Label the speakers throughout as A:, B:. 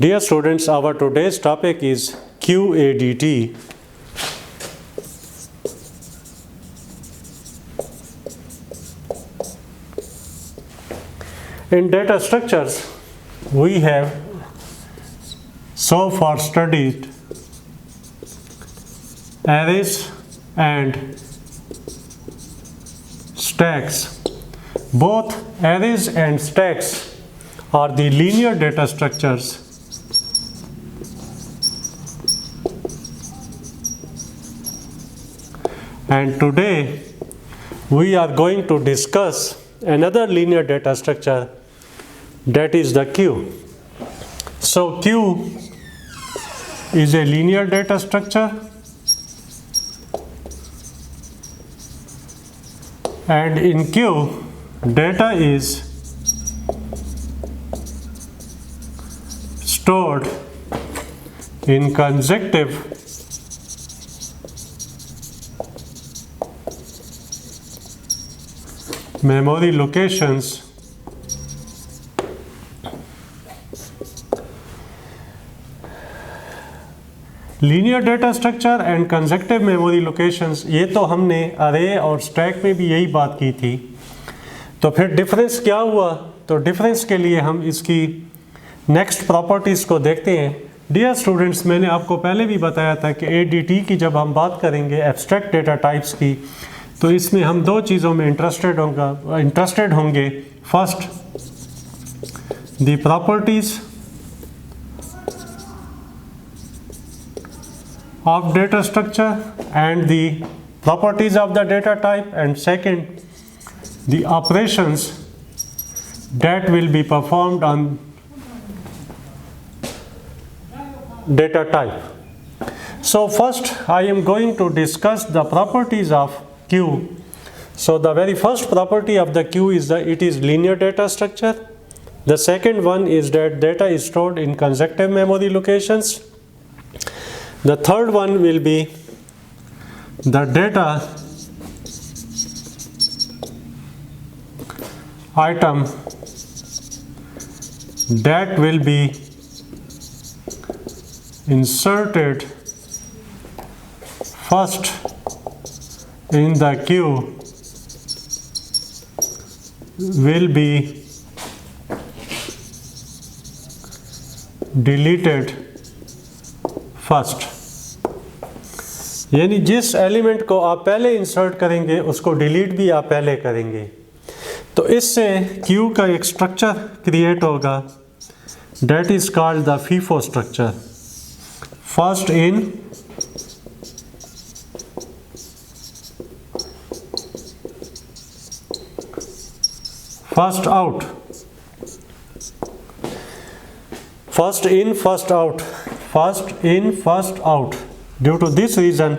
A: Dear students, our today's topic is QADT. In data structures, we have so far studied arrays and stacks. Both arrays and stacks are the linear data structures and today we are going to discuss another linear data structure, that is the queue. So queue is a linear data structure and in queue data is stored in consecutive memory locations linear data structure and consecutive memory locations, ये तो हमने अरे और stack में भी यही बात की थी। तो फिर डिफरेंस क्या हुआ? तो डिफरेंस के लिए हम इसकी नेक्स्ट प्रॉपर्टीज़ को देखते हैं। डियर स्टूडेंट्स, मैंने आपको पहले भी बताया था कि एडीटी की जब हम बात करेंगे एब्स्ट्रैक्ट डेटा टाइप्स की, तो इसमें हम दो चीज़ों में इंटरेस्टेड होंगे। First, the properties of data structure and the properties of the data type, and second, the operations that will be performed on data type. So first I am going to discuss the properties of queue. So the very first property of the queue is that it is linear data structure. The second one is that data is stored in consecutive memory locations. The third one will be the data item that will be inserted first in the queue will be deleted first, यानी जिस element को आप पहले insert करेंगे उसको delete भी आप पहले करेंगे। तो इससे क्यू का एक स्ट्रक्चर क्रिएट होगा, that is called the FIFO structure. First in first out, first in first out, first in first out. Due to this reason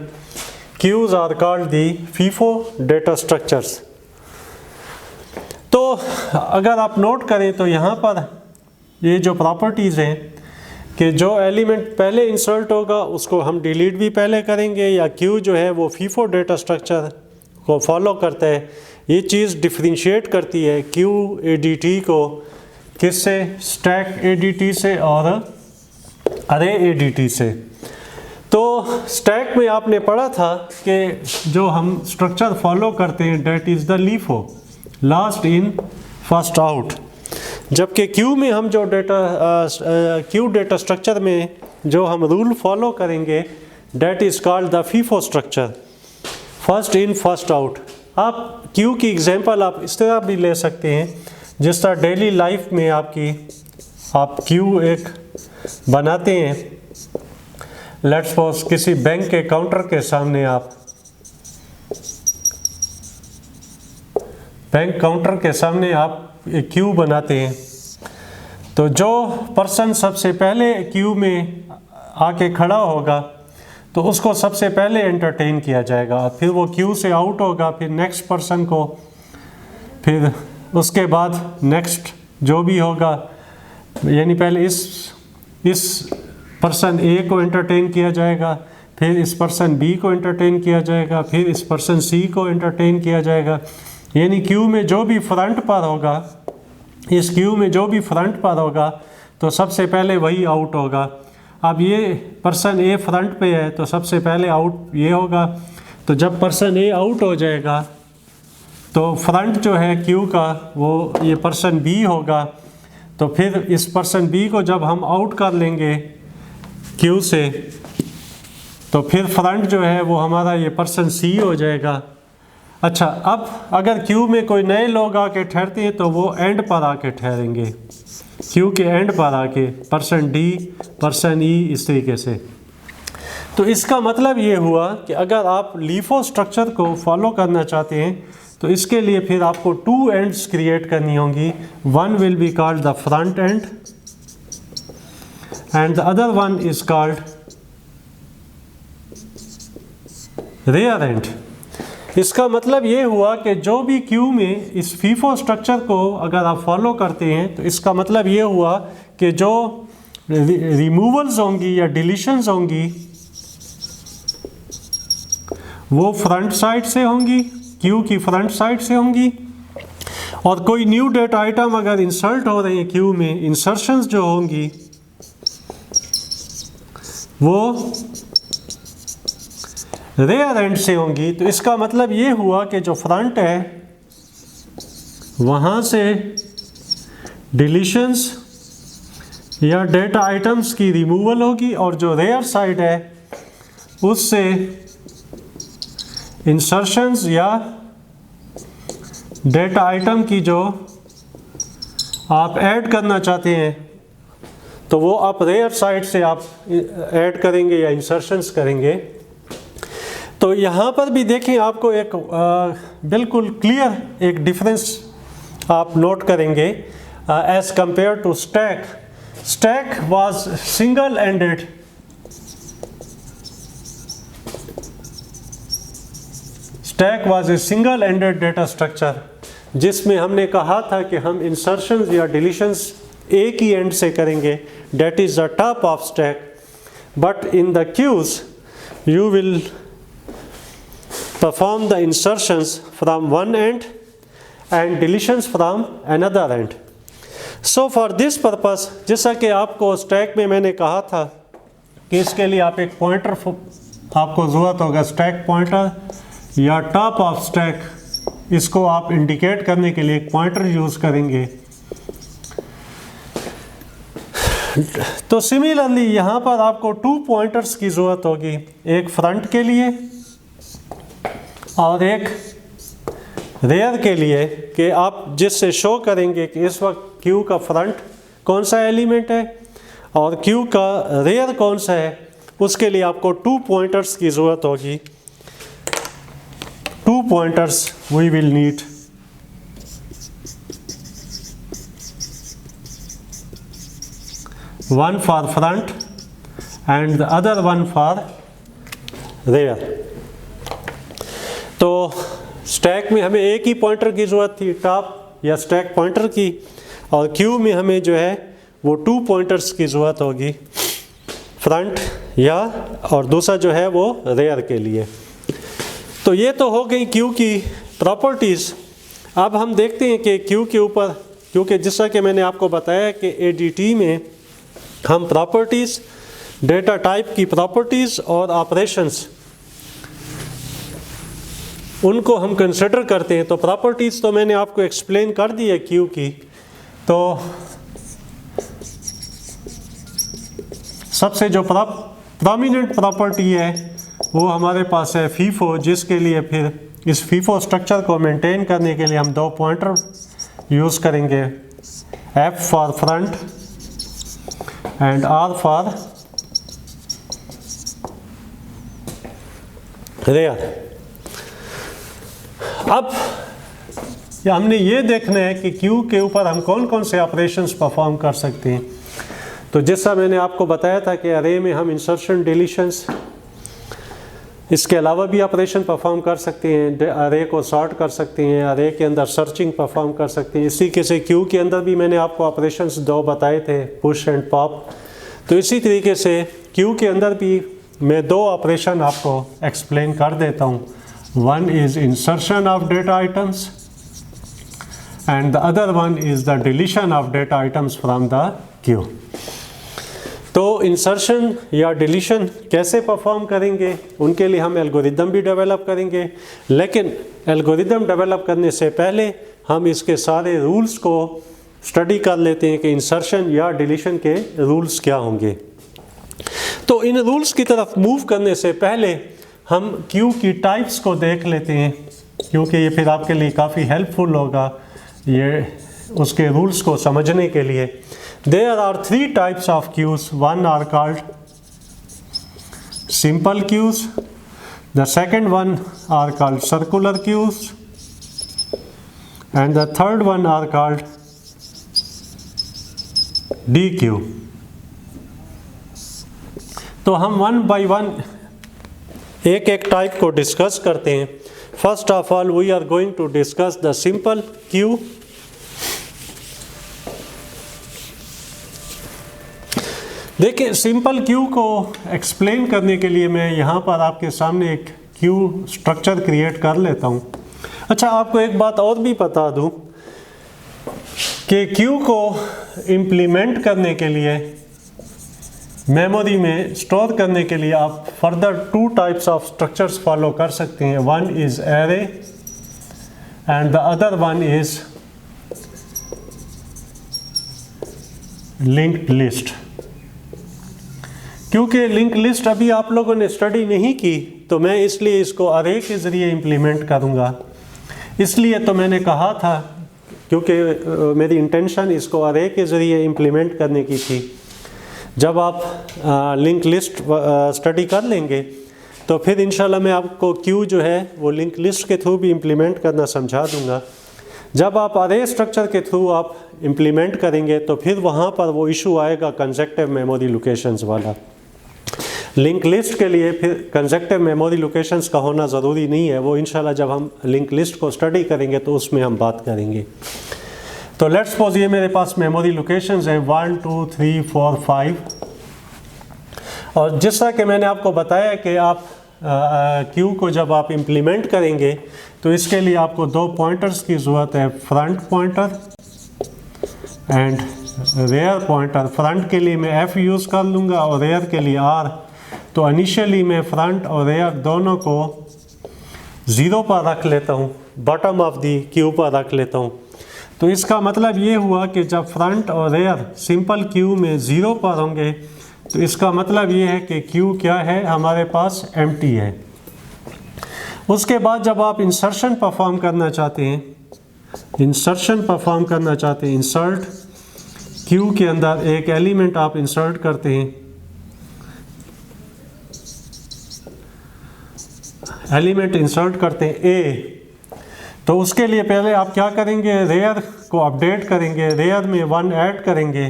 A: queues are called the FIFO data structures. तो अगर आप note करें तो यहाँ पर ये जो प्रॉपर्टीज़ हैं कि जो एलिमेंट पहले इंसर्ट होगा उसको हम डिलीट भी पहले करेंगे, या क्यू जो है वो FIFO डेटा स्ट्रक्चर को फॉलो करता है। ये चीज़ डिफ्रेंशिएट करती है क्यू एडीटी को किससे? स्टैक एडीटी से और अरे एडीटी से। तो स्टैक में आपने पढ़ा था कि जो हम स्ट्रक्चर फॉलो करते हैं that is the LIFO, last in first out, जबकि क्यू में हम जो क्यू डेटा स्ट्रक्चर में जो हम रूल फॉलो करेंगे that is called the FIFO structure, first in first out. आप क्यू की एग्जांपल आप इस तरह भी ले सकते हैं, जिस तरह डेली लाइफ में आप क्यू एक बनाते हैं। लेट्स सपोज किसी बैंक के काउंटर के सामने आप एक क्यू बनाते हैं, तो जो पर्सन सबसे पहले क्यू में आके खड़ा होगा तो उसको सबसे पहले एंटरटेन किया जाएगा, फिर वो क्यू से आउट होगा, फिर नेक्स्ट पर्सन को, फिर उसके बाद नेक्स्ट जो भी होगा, यानी पहले इस पर्सन ए को एंटरटेन किया जाएगा, फिर इस पर्सन बी को एंटरटेन किया जाएगा, फिर इस पर्सन सी को एंटरटेन किया जाएगा। यानी क्यू में जो भी फ्रंट पर होगा, इस क्यू में जो भी फ्रंट पर होगा तो सबसे पहले वही आउट होगा। अब ये पर्सन ए फ्रंट पे है तो सबसे पहले आउट ये होगा। तो जब पर्सन ए आउट हो जाएगा तो फ्रंट जो है क्यू का वो ये पर्सन बी होगा। तो फिर इस पर्सन बी को जब हम आउट कर लेंगे क्यू से तो फिर फ्रंट जो है वो हमारा ये पर्सन सी हो जाएगा। अच्छा, अब अगर क्यू में कोई नए लोग आके ठहरते हैं तो वो एंड पर आके ठहरेंगे, क्यू के एंड पर आके, पर्सन डी, पर्सन ई, इस तरीके से। तो इसका मतलब ये हुआ कि अगर आप लीफो स्ट्रक्चर को फॉलो करना चाहते हैं तो इसके लिए फिर आपको 2 एंड्स क्रिएट करनी होंगी। One will be called the front end and the other one is called rear end. इसका मतलब ये हुआ कि जो भी क्यू में इस फीफो स्ट्रक्चर को अगर आप फॉलो करते हैं तो इसका मतलब ये हुआ कि जो रिमूवल्स होंगी या डिलीशंस होंगी वो फ्रंट साइड से होंगी, क्यू की फ्रंट साइड से होंगी। और कोई न्यू डेटा आइटम अगर इंसर्ट हो रहे हैं क्यू में, इंसर्शंस जो होंगी वो रेयर एंड से होंगी। तो इसका मतलब ये हुआ कि जो फ्रंट है वहाँ से डिलीशंस या डेटा आइटम्स की रिमूवल होगी और जो रेयर साइड है उससे इंसर्शंस या डेटा आइटम की जो आप ऐड करना चाहते हैं तो वो आप रेयर साइड से आप ऐड करेंगे या इंसर्शंस करेंगे। तो यहाँ पर भी देखें, आपको एक बिल्कुल क्लियर एक डिफरेंस आप नोट करेंगे as compare to stack. Stack was single ended, stack was a single ended data structure जिसमें हमने कहा था कि हम इंसर्शंस या डिलीशंस एक ही एंड से करेंगे, that is the top of stack. But in the queues you will perform the insertions from one end and deletions from another end. So for this purpose, जैसा कि आपको स्टैक में मैंने कहा था कि इसके लिए आप एक पॉइंटर आपको ज़रूरत होगा, स्टैक पॉइंटर या टॉप ऑफ स्टैक, इसको आप इंडिकेट करने के लिए एक पॉइंटर यूज़ करेंगे। तो सिमिलरली यहाँ पर आपको 2 पॉइंटर्स की ज़रूरत होगी, एक फ्रंट के लिए और एक रेयर के लिए, कि आप जिससे शो करेंगे कि इस वक्त क्यू का फ्रंट कौन सा एलिमेंट है और क्यू का रेयर कौन सा है। उसके लिए आपको 2 पॉइंटर्स की ज़रूरत होगी। 2 pointers we will need. One for front end the other one for rear. तो स्टैक में हमें एक ही पॉइंटर की ज़रूरत थी, टॉप या स्टैक पॉइंटर की, और क्यू में हमें जो है वो 2 पॉइंटर्स की ज़रूरत होगी, फ्रंट या और दूसरा जो है वो रेयर के लिए। तो ये तो हो गई क्यू की प्रॉपर्टीज़। अब हम देखते हैं कि क्यू के ऊपर, क्योंकि जैसा कि मैंने आपको बताया कि एडीटी में हम प्रॉपर्टीज़, डेटा टाइप की प्रॉपर्टीज़ और ऑपरेशंस उनको हम कंसिडर करते हैं। तो प्रॉपर्टीज़ तो मैंने आपको एक्सप्लेन कर दी है क्यू की। तो सबसे जो प्रोमिनेंट प्रॉपर्टी है वो हमारे पास है फीफो, जिसके लिए फिर इस फीफो स्ट्रक्चर को मेंटेन करने के लिए हम 2 पॉइंटर यूज़ करेंगे, F for front end R for rear. अब हमने ये देखना है कि क्यू के ऊपर हम कौन कौन से ऑपरेशंस परफॉर्म कर सकते हैं। तो जैसा मैंने आपको बताया था कि अरे में हम इंसर्शन, डिलीशंस, इसके अलावा भी ऑपरेशन परफॉर्म कर सकते हैं। अरे को सॉर्ट कर सकते हैं, अरे के अंदर सर्चिंग परफॉर्म कर सकते हैं। इसी के से क्यू के अंदर भी मैंने आपको ऑपरेशंस 2 बताए थे, पुश एंड पॉप। तो इसी तरीके से क्यू के अंदर भी मैं 2 ऑपरेशन आपको एक्सप्लेन कर देता हूँ। One is insertion of data items and the other one is the deletion of data items from the queue. तो इंसर्शन या डिलीशन कैसे परफॉर्म करेंगे, उनके लिए हम एल्गोरिदम भी डेवलप करेंगे, लेकिन एल्गोरिदम डेवलप करने से पहले हम इसके सारे रूल्स को स्टडी कर लेते हैं कि इंसर्शन या डिलीशन के रूल्स क्या होंगे। तो इन रूल्स की तरफ मूव करने से पहले हम क्यू की टाइप्स को देख लेते हैं, क्योंकि ये फिर आपके लिए काफ़ी हेल्पफुल होगा ये उसके रूल्स को समझने के लिए। There are 3 types of queues. One are called simple queues. The second one are called circular queues. And the third one are called D queue. तो हम वन बाय वन एक एक टाइप को डिस्कस करते हैं। First of all we are going to discuss the simple queue. देखिए, simple queue को explain करने के लिए मैं यहाँ पर आपके सामने एक क्यू स्ट्रक्चर क्रिएट कर लेता हूँ। अच्छा, आपको एक बात और भी बता दूँ कि क्यू को इम्प्लीमेंट करने के लिए, मेमोरी में स्टोर करने के लिए आप further 2 types of structures follow कर सकते हैं। One is array and the other one is linked list. क्योंकि लिंक लिस्ट अभी आप लोगों ने स्टडी नहीं की, तो मैं इसलिए इसको अरे के ज़रिए इम्प्लीमेंट करूँगा। इसलिए तो मैंने कहा था, क्योंकि मेरी इंटेंशन इसको अरे के ज़रिए इम्प्लीमेंट करने की थी। जब आप लिंक लिस्ट स्टडी कर लेंगे तो फिर इंशाल्लाह मैं आपको क्यू जो है वो लिंक लिस्ट के थ्रू भी इम्प्लीमेंट करना समझा दूँगा। जब आप अरे स्ट्रक्चर के थ्रू आप इम्प्लीमेंट करेंगे तो फिर वहाँ पर वो इशू आएगा कंसेक्टिव मेमोरी लोकेशंस वाला। लिंक लिस्ट के लिए फिर कंसेक्टिव मेमोरी लोकेशंस का होना ज़रूरी नहीं है, वो इंशाल्लाह जब हम लिंक लिस्ट को स्टडी करेंगे तो उसमें हम बात करेंगे। तो लेट्स सपोज ये मेरे पास मेमोरी लोकेशंस हैं 1 2 3 4 5, और जिस तरह कि मैंने आपको बताया कि आप क्यू को जब आप इम्प्लीमेंट करेंगे तो इसके लिए आपको 2 पॉइंटर्स की ज़रूरत है, front pointer and rear pointer. Front के लिए मैं F यूज़ कर लूँगा और रेयर के लिए R। तो इनिशियली मैं फ्रंट और रेयर दोनों को 0 पर रख लेता हूँ, बॉटम ऑफ दी क्यू पर रख लेता हूँ। तो इसका मतलब ये हुआ कि जब फ्रंट और रेयर सिंपल क्यू में 0 पर होंगे तो इसका मतलब ये है कि क्यू क्या है, हमारे पास एम्प्टी है। उसके बाद जब आप इंसर्शन परफॉर्म करना चाहते हैं, इंसर्ट क्यू के अंदर एक एलिमेंट आप इंसर्ट करते हैं, एलिमेंट इंसर्ट करते हैं ए। तो उसके लिए पहले आप क्या करेंगे, रेयर को अपडेट करेंगे, रेयर में 1 ऐड करेंगे,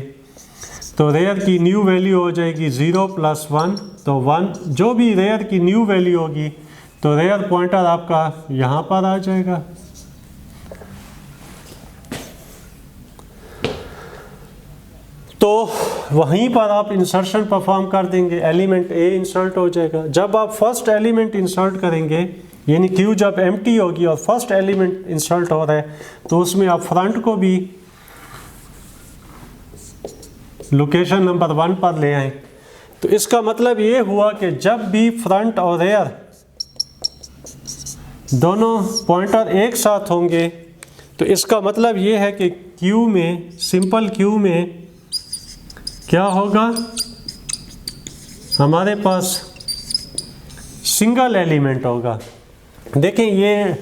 A: तो रेयर की न्यू वैल्यू हो जाएगी 0 + 1। तो 1 जो भी रेयर की न्यू वैल्यू होगी तो रेयर पॉइंटर आपका यहाँ पर आ जाएगा। तो वहीं पर आप इंसर्शन परफॉर्म कर देंगे, एलिमेंट ए इंसर्ट हो जाएगा। जब आप फर्स्ट एलिमेंट इंसर्ट करेंगे, यानी क्यू जब एम्प्टी होगी और फर्स्ट एलिमेंट इंसर्ट हो रहा है, तो उसमें आप फ्रंट को भी लोकेशन नंबर 1 पर ले आए। तो इसका मतलब ये हुआ कि जब भी फ्रंट और रेयर दोनों पॉइंटर एक साथ होंगे तो इसका मतलब ये है कि क्यू में, सिंपल क्यू में क्या होगा, हमारे पास सिंगल एलिमेंट होगा। देखें, ये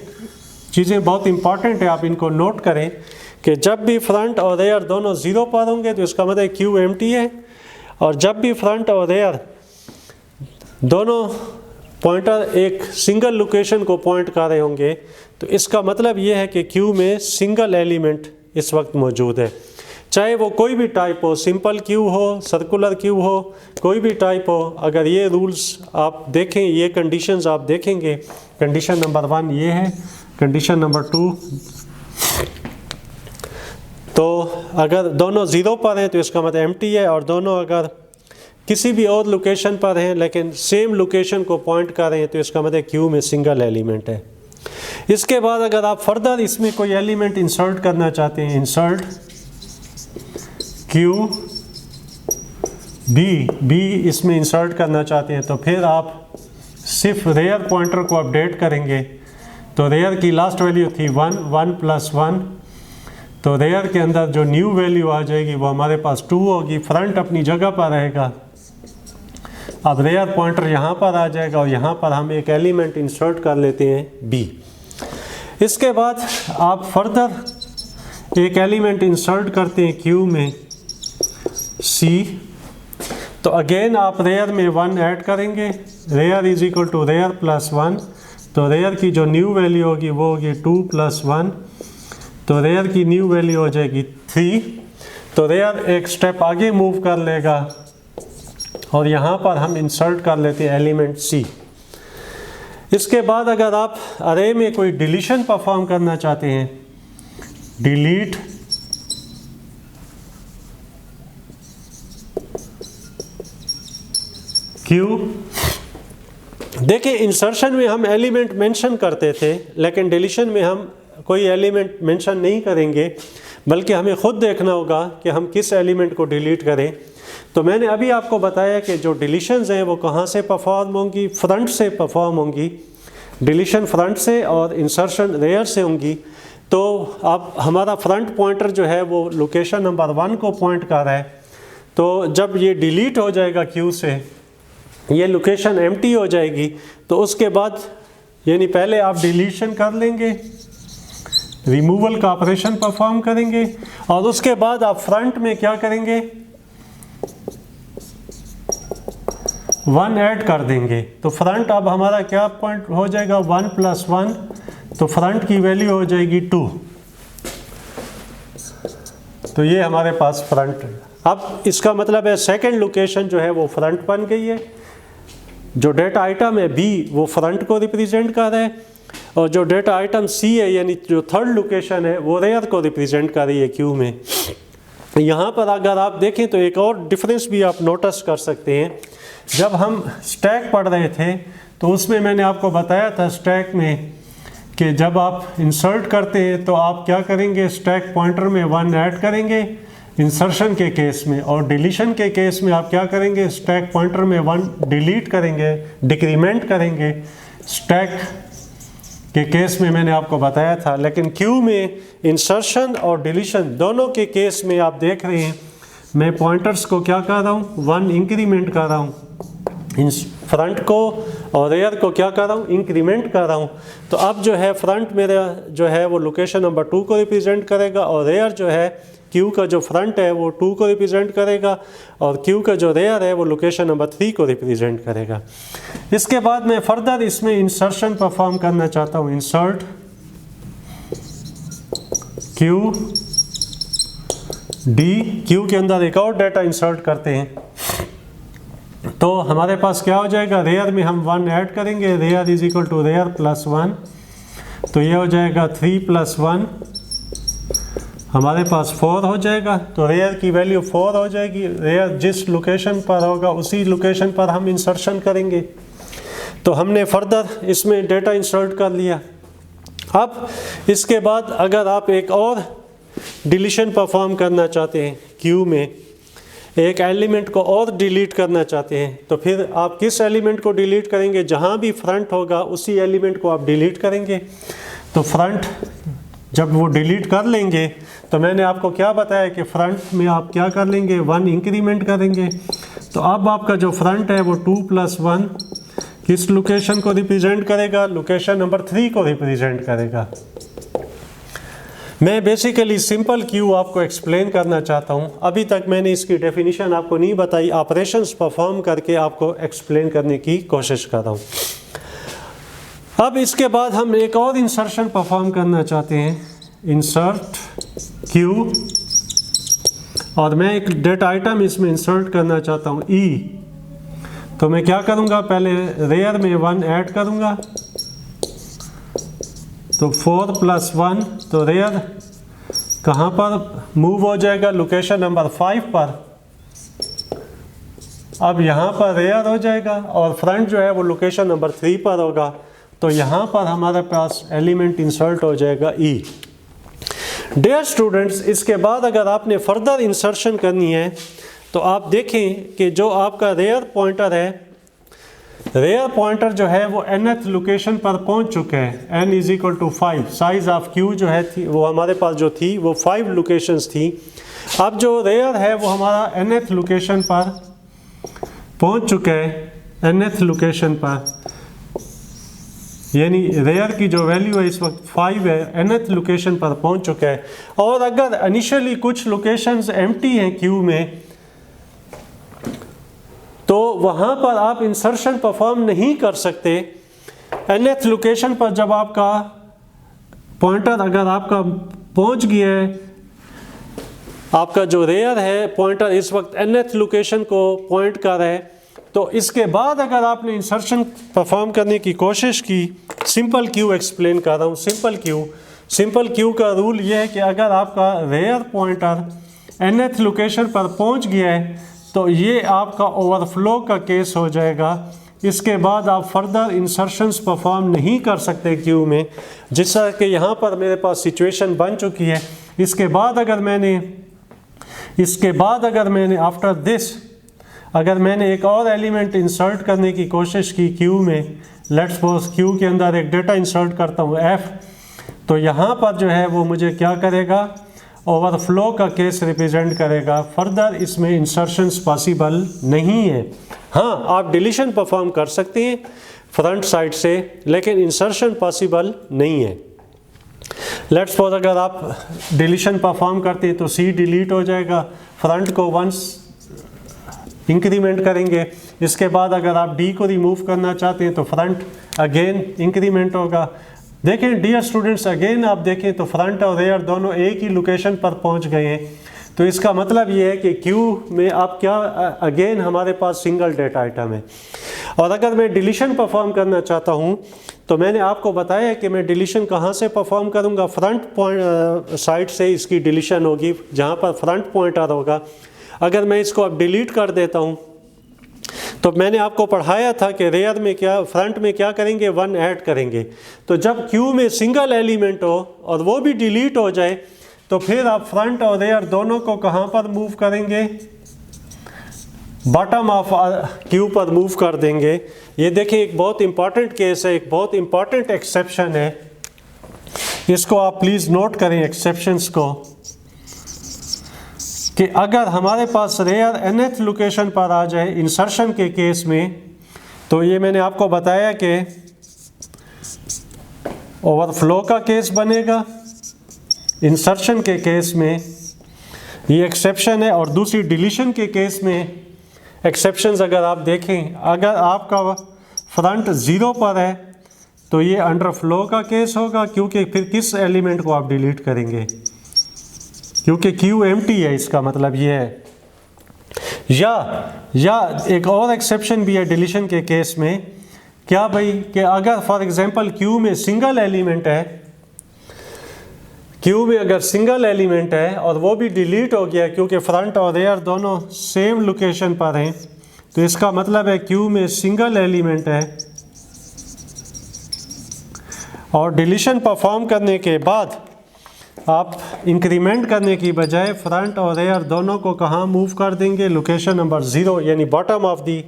A: चीज़ें बहुत इंपॉर्टेंट है, आप इनको नोट करें कि जब भी फ्रंट और रेयर दोनों 0 पर होंगे तो इसका मतलब क्यू एम्प्टी है, और जब भी फ्रंट और रेयर दोनों पॉइंटर एक सिंगल लोकेशन को पॉइंट कर रहे होंगे तो इसका मतलब ये है कि क्यू में सिंगल एलिमेंट इस वक्त मौजूद है। चाहे वो कोई भी टाइप हो, सिंपल क्यू हो, सर्कुलर क्यू हो, कोई भी टाइप हो, अगर ये रूल्स आप देखें, ये कंडीशंस आप देखेंगे, कंडीशन नंबर 1 ये है, कंडीशन नंबर 2, तो अगर दोनों 0 पर हैं तो इसका मतलब एम्प्टी है, और दोनों अगर किसी भी और लोकेशन पर हैं लेकिन सेम लोकेशन को पॉइंट कर रहे हैं तो इसका मतलब क्यू में सिंगल एलिमेंट है। इसके बाद अगर आप फर्दर इसमें कोई एलिमेंट इंसर्ट करना चाहते हैं, इंसर्ट क्यू बी इसमें इंसर्ट करना चाहते हैं, तो फिर आप सिर्फ रेयर पॉइंटर को अपडेट करेंगे। तो रेयर की लास्ट वैल्यू थी 1, 1 + 1, तो रेयर के अंदर जो न्यू वैल्यू आ जाएगी वो हमारे पास 2 होगी। फ्रंट अपनी जगह पर रहेगा। अब रेयर पॉइंटर यहाँ पर आ जाएगा और यहाँ पर हम एक एलिमेंट इंसर्ट कर लेते हैं बी। इसके बाद आप फर्दर एक एलिमेंट इंसर्ट करते हैं क्यू में सी, तो अगेन आप रेयर में 1 ऐड करेंगे। Rear is equal to rear + 1, तो रेयर की जो न्यू वैल्यू होगी वो होगी 2 + 1, तो रेयर की न्यू वैल्यू हो जाएगी 3। तो रेयर एक स्टेप आगे मूव कर लेगा और यहाँ पर हम इंसर्ट कर लेते हैं एलिमेंट सी। इसके बाद अगर आप अरे में कोई डिलीशन परफॉर्म करना चाहते हैं, डिलीट क्यू, देखिए इंसर्शन में हम एलिमेंट मेंशन करते थे, लेकिन डिलीशन में हम कोई एलिमेंट मेंशन नहीं करेंगे, बल्कि हमें खुद देखना होगा कि हम किस एलिमेंट को डिलीट करें। तो मैंने अभी आपको बताया कि जो डिलीशंस हैं वो कहाँ से परफॉर्म होंगी, फ्रंट से परफॉर्म होंगी। डिलीशन फ्रंट से और इंसर्शन रेयर से होंगी। तो अब हमारा फ्रंट पॉइंटर जो है वो लोकेशन नंबर 1 को पॉइंट कर रहा है। तो जब ये डिलीट हो जाएगा क्यू से, ये लोकेशन एम्प्टी हो जाएगी, तो उसके बाद यानी पहले आप डिलीशन कर लेंगे, रिमूवल का ऑपरेशन परफॉर्म करेंगे और उसके बाद आप फ्रंट में क्या करेंगे, 1 ऐड कर देंगे। तो फ्रंट अब हमारा क्या पॉइंट हो जाएगा, 1 + 1, तो फ्रंट की वैल्यू हो जाएगी 2। तो ये हमारे पास फ्रंट है। अब इसका मतलब है सेकंड लोकेशन जो है वो फ्रंट बन गई है। जो डेटा आइटम है बी वो फ्रंट को रिप्रेजेंट कर रहा है और जो डेटा आइटम सी है यानी जो थर्ड लोकेशन है वो रेयर को रिप्रेजेंट कर रही है क्यू में। यहाँ पर अगर आप देखें तो एक और डिफरेंस भी आप नोटिस कर सकते हैं। जब हम स्टैक पढ़ रहे थे तो उसमें मैंने आपको बताया था स्टैक में कि जब आप इंसर्ट करते हैं तो आप क्या करेंगे, स्टैक पॉइंटर में 1 ऐड करेंगे इंसर्शन के केस में, और डिलीशन के केस में आप क्या करेंगे, स्टैक पॉइंटर में 1 डिलीट करेंगे, डिक्रीमेंट करेंगे। स्टैक के केस में मैंने आपको बताया था, लेकिन क्यू में इंसर्शन और डिलीशन दोनों के केस में आप देख रहे हैं मैं पॉइंटर्स को क्या कर रहा हूँ, 1 इंक्रीमेंट कर रहा हूँ, फ्रंट को और रेयर को क्या कर रहा हूँ, इंक्रीमेंट कर रहा हूँ। तो अब जो है फ्रंट मेरा जो है वो लोकेशन नंबर 2 को रिप्रेजेंट करेगा और रेयर जो है क्यू का जो फ्रंट है वो 2 को रिप्रेजेंट करेगा और क्यू का जो रेयर है वो लोकेशन नंबर 3 को रिप्रेजेंट करेगा। इसके बाद मैं फर्दर इसमें इंसर्शन परफॉर्म करना चाहता हूँ, इंसर्ट क्यू डी, क्यू के अंदर एक और डाटा इंसर्ट करते हैं। तो हमारे पास क्या हो जाएगा, रेयर में हम 1 ऐड करेंगे, rear is equal to rear + 1, तो ये हो जाएगा 3 + 1, हमारे पास 4 हो जाएगा। तो रेयर की वैल्यू 4 हो जाएगी। रेयर जिस लोकेशन पर होगा उसी लोकेशन पर हम इंसर्शन करेंगे। तो हमने फर्दर इसमें डेटा इंसर्ट कर लिया। अब इसके बाद अगर आप एक और डिलीशन परफॉर्म करना चाहते हैं, क्यू में एक एलिमेंट को और डिलीट करना चाहते हैं, तो फिर आप किस एलिमेंट को डिलीट करेंगे, जहाँ भी फ्रंट होगा उसी एलिमेंट को आप डिलीट करेंगे। तो फ्रंट जब वो डिलीट कर लेंगे तो मैंने आपको क्या बताया कि फ्रंट में आप क्या कर लेंगे, 1 इंक्रीमेंट करेंगे। तो अब आपका जो फ्रंट है वो 2 + 1 किस लोकेशन को रिप्रेजेंट करेगा, लोकेशन नंबर 3 को रिप्रेजेंट करेगा। मैं बेसिकली सिंपल क्यू आपको एक्सप्लेन करना चाहता हूँ। अभी तक मैंने इसकी डेफिनेशन आपको नहीं बताई, ऑपरेशंस परफॉर्म करके आपको एक्सप्लेन करने की कोशिश कर रहा हूँ। अब इसके बाद हम एक और इंसर्शन परफॉर्म करना चाहते हैं, इंसर्ट क्यू, और मैं एक डेटा आइटम इसमें इंसर्ट करना चाहता हूँ ई। तो मैं क्या करूँगा, पहले रेयर में 1 ऐड करूँगा, तो 4 + 1, तो रेयर कहाँ पर मूव हो जाएगा, लोकेशन नंबर 5 पर। अब यहाँ पर रेयर हो जाएगा और फ्रंट जो है वो लोकेशन नंबर 3 पर होगा। तो यहाँ पर हमारे पास एलिमेंट इंसर्ट हो जाएगा ई। डियर स्टूडेंट्स, इसके बाद अगर आपने फर्दर इंसर्शन करनी है, तो आप देखें कि जो आपका रेयर पॉइंटर है, रेयर पॉइंटर जो है वो nth लोकेशन पर पहुंच चुका है। n is equal to 5, size of q जो है थी वो हमारे पास जो थी वो 5 लोकेशंस थी। अब जो रेयर है वो हमारा nth लोकेशन पर पहुंच चुका है, nth लोकेशन पर, यानी रेयर की जो वैल्यू है इस वक्त 5 है, nth लोकेशन पर पहुंच चुका है। और अगर इनिशियली कुछ लोकेशंस एम्प्टी हैं क्यू में, तो वहाँ पर आप इंसर्शन परफॉर्म नहीं कर सकते। nth लोकेशन पर जब आपका पॉइंटर अगर आपका पहुँच गया है, आपका जो रेयर है पॉइंटर इस वक्त nth लोकेशन को पॉइंट कर रहा है, तो इसके बाद अगर आपने इंसर्शन परफॉर्म करने की कोशिश की, सिंपल क्यू एक्सप्लेन कर रहा हूँ, सिंपल क्यू का रूल ये है कि अगर आपका रेयर पॉइंटर nth लोकेशन पर पहुँच गया है तो ये आपका ओवरफ्लो का केस हो जाएगा। इसके बाद आप फर्दर इंसर्शंस परफॉर्म नहीं कर सकते क्यू में, जिस तरह कि यहाँ पर मेरे पास सिचुएशन बन चुकी है। इसके बाद अगर मैंने आफ्टर दिस अगर मैंने एक और एलिमेंट इंसर्ट करने की कोशिश की क्यू में, लेट्स सपोज क्यू के अंदर एक डेटा इंसर्ट करता हूँ f, तो यहाँ पर जो है वो मुझे क्या करेगा, ओवरफ्लो का केस रिप्रेजेंट करेगा। फर्दर इसमें इंसर्शंस पॉसिबल नहीं है। हाँ, आप डिलीशन परफॉर्म कर सकते हैं फ्रंट साइड से, लेकिन इंसर्शन पॉसिबल नहीं है। लेट्स सपोज अगर आप डिलीशन परफॉर्म करते हैं तो c डिलीट हो जाएगा, फ्रंट को वंस इंक्रीमेंट करेंगे। इसके बाद अगर आप d को रिमूव करना चाहते हैं तो फ्रंट अगेन इंक्रीमेंट होगा। देखें डियर स्टूडेंट्स, अगेन आप देखें तो फ्रंट और रेयर दोनों एक ही लोकेशन पर पहुंच गए हैं। तो इसका मतलब ये है कि क्यू में आप क्या, अगेन हमारे पास सिंगल डेटा आइटम है। और अगर मैं डिलीशन परफॉर्म करना चाहता हूँ तो मैंने आपको बताया कि मैं डिलीशन कहाँ से परफॉर्म करूँगा, फ्रंट पॉइंट साइड से इसकी डिलीशन होगी, जहाँ पर फ्रंट पॉइंटर होगा। अगर मैं इसको अब डिलीट कर देता हूँ तो मैंने आपको पढ़ाया था कि रेयर में क्या, फ्रंट में क्या करेंगे, 1 ऐड करेंगे। तो जब क्यू में सिंगल एलिमेंट हो और वो भी डिलीट हो जाए तो फिर आप फ्रंट और रेयर दोनों को कहाँ पर मूव करेंगे, बॉटम ऑफ क्यू पर मूव कर देंगे। ये देखिए एक बहुत इंपॉर्टेंट केस है, एक बहुत इंपॉर्टेंट एक्सेप्शन है, इसको आप प्लीज़ नोट करें एक्सेप्शंस को, कि अगर हमारे पास रेयर nth लोकेशन पर आ जाए इंसर्शन के केस में, तो ये मैंने आपको बताया कि ओवरफ्लो का केस बनेगा। इंसर्शन के केस में ये एक्सेप्शन है, और दूसरी डिलीशन के केस में एक्सेप्शंस अगर आप देखें, अगर आपका फ्रंट 0 पर है तो ये अंडरफ्लो का केस होगा, क्योंकि फिर किस एलिमेंट को आप डिलीट करेंगे, क्योंकि क्यू एम्प्टी है, इसका मतलब ये है। या एक और एक्सेप्शन भी है डिलीशन के केस में, क्या भाई, कि अगर फॉर एग्जांपल क्यू में सिंगल एलिमेंट है, क्यू में अगर सिंगल एलिमेंट है और वो भी डिलीट हो गया क्योंकि फ्रंट और रेयर दोनों सेम लोकेशन पर हैं, तो इसका मतलब है क्यू में सिंगल एलिमेंट है और डिलीशन परफॉर्म करने के बाद आप इंक्रीमेंट करने की बजाय फ्रंट और रेयर दोनों को कहाँ मूव कर देंगे, लोकेशन नंबर 0 यानी बॉटम ऑफ दी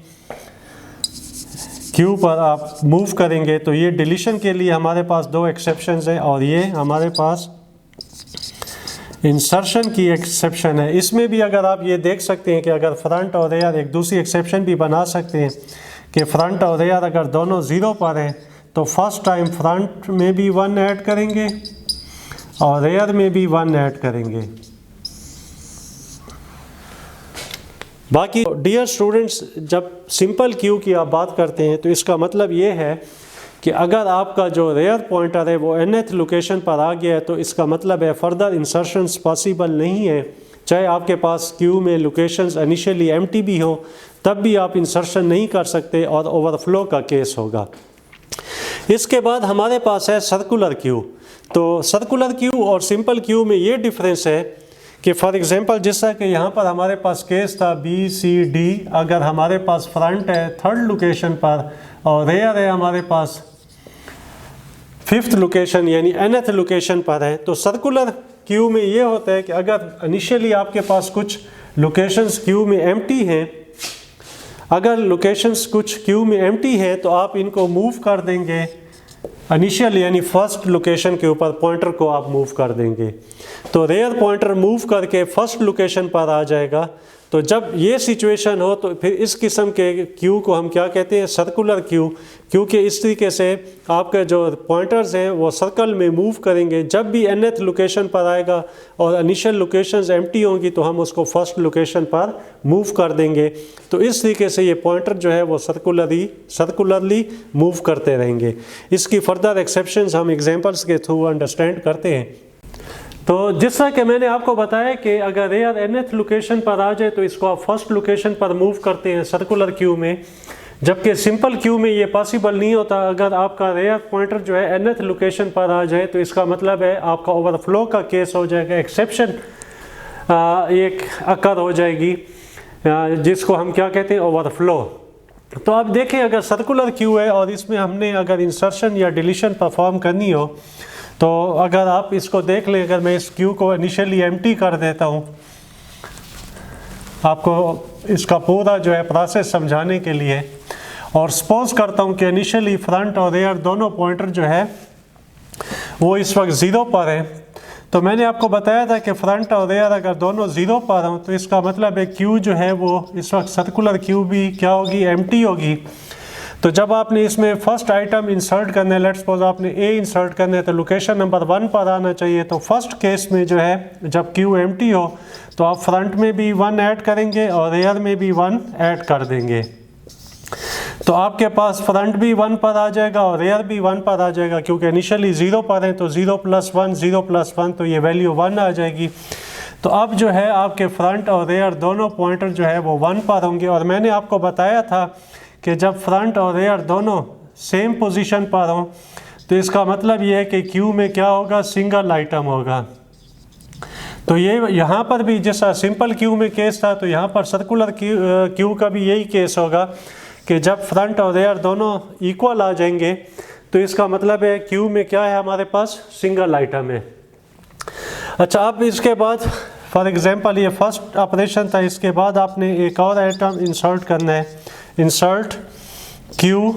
A: क्यू पर आप मूव करेंगे। तो ये डिलीशन के लिए हमारे पास 2 एक्सेप्शंस हैं, और ये हमारे पास इंसर्शन की एक्सेप्शन है। इसमें भी अगर आप ये देख सकते हैं कि अगर फ्रंट और रेयर, एक दूसरी एक्सेप्शन भी बना सकते हैं कि फ्रंट और रेयर अगर दोनों 0 पर हैं तो फर्स्ट टाइम फ्रंट में भी 1 ऐड करेंगे और रेयर में भी 1 ऐड करेंगे। बाकी डियर स्टूडेंट्स, जब सिंपल क्यू की आप बात करते हैं तो इसका मतलब ये है कि अगर आपका जो रेयर पॉइंटर है वो nth लोकेशन पर आ गया है तो इसका मतलब है फर्दर इंसर्शंस पॉसिबल नहीं है। चाहे आपके पास क्यू में लोकेशंस इनिशियली एम्प्टी भी हो, तब भी आप इंसर्शन नहीं कर सकते और ओवरफ्लो का केस होगा। इसके बाद हमारे पास है सर्कुलर क्यू। तो सर्कुलर क्यू और सिंपल क्यू में ये डिफरेंस है कि फॉर एग्जांपल जिस तरह कि यहाँ पर हमारे पास केस था BCD, अगर हमारे पास फ्रंट है 3rd लोकेशन पर और रेयर है हमारे पास 5th लोकेशन यानी nth लोकेशन पर है, तो सर्कुलर क्यू में ये होता है कि अगर इनिशियली आपके पास कुछ लोकेशंस क्यू में एम्प्टी हैं, अगर लोकेशंस कुछ क्यू में एम्प्टी है तो आप इनको मूव कर देंगे इनिशियल यानी फर्स्ट लोकेशन के ऊपर, पॉइंटर को आप मूव कर देंगे तो रेयर पॉइंटर मूव करके फर्स्ट लोकेशन पर आ जाएगा। तो जब ये सिचुएशन हो तो फिर इस किस्म के क्यू को हम क्या कहते हैं, सर्कुलर क्यू, क्योंकि इस तरीके से आपके जो पॉइंटर्स हैं वो सर्कल में मूव करेंगे। जब भी nth लोकेशन पर आएगा और इनिशियल लोकेशंस एम्प्टी होंगी तो हम उसको फर्स्ट लोकेशन पर मूव कर देंगे। तो इस तरीके से ये पॉइंटर जो है वो सर्कुलरली मूव करते रहेंगे। इसकी फर्दर एक्सेप्शंस हम एग्जांपल्स के थ्रू अंडरस्टैंड करते हैं। तो जिस तरह कि मैंने आपको बताया कि अगर रेयर nth लोकेशन पर आ जाए तो इसको आप फर्स्ट लोकेशन पर मूव करते हैं सर्कुलर क्यू में, जबकि सिंपल क्यू में ये पॉसिबल नहीं होता। अगर आपका रेयर पॉइंटर जो है nth लोकेशन पर आ जाए तो इसका मतलब है आपका ओवरफ्लो का केस हो जाएगा, एक्सेप्शन एक अकर हो जाएगी जिसको हम क्या कहते हैं, ओवरफ्लो। तो आप देखें अगर सर्कुलर क्यू है और इसमें हमने अगर इंसर्शन या डिलीशन परफॉर्म करनी हो तो अगर आप इसको देख लें, अगर मैं इस क्यू को इनिशियली एम्प्टी कर देता हूँ आपको इसका पूरा जो है प्रोसेस समझाने के लिए, और सपोज करता हूँ कि इनिशियली फ्रंट और रेयर दोनों पॉइंटर जो है वो इस वक्त ज़ीरो पर है। तो मैंने आपको बताया था कि फ्रंट और रेयर अगर दोनों ज़ीरो पर हों तो इसका मतलब है क्यू जो है वो इस वक्त सर्कुलर क्यू भी क्या होगी, एम्प्टी होगी। तो जब आपने इसमें फर्स्ट आइटम इंसर्ट करना है, लेट्स सपोज आपने ए इंसर्ट करना है तो लोकेशन नंबर 1 पर आना चाहिए। तो फर्स्ट केस में जो है जब क्यू एम्प्टी हो तो आप फ्रंट में भी 1 ऐड करेंगे और रेयर में भी 1 ऐड कर देंगे। तो आपके पास फ्रंट भी 1 पर आ जाएगा और रेयर भी 1 पर आ जाएगा, क्योंकि इनिशियली 0 पर है तो 0 + 1 0 + 1 तो ये वैल्यू 1 आ जाएगी। तो अब जो है आपके फ्रंट और रेयर दोनों पॉइंटर जो है वो 1 पर होंगे। और मैंने आपको बताया था कि जब फ्रंट और रेयर दोनों सेम पोजीशन पर हों तो इसका मतलब ये है कि क्यू में क्या होगा, सिंगल आइटम होगा। तो ये यहाँ पर भी जैसा सिंपल क्यू में केस था तो यहाँ पर सर्कुलर क्यू का भी यही केस होगा कि जब फ्रंट और रेयर दोनों इक्वल आ जाएंगे तो इसका मतलब है क्यू में क्या है, हमारे पास सिंगल आइटम है। अच्छा, अब इसके बाद फॉर एग्जांपल ये फर्स्ट ऑपरेशन था, इसके बाद आपने एक और आइटम इंसर्ट करना है, इंसर्ट क्यू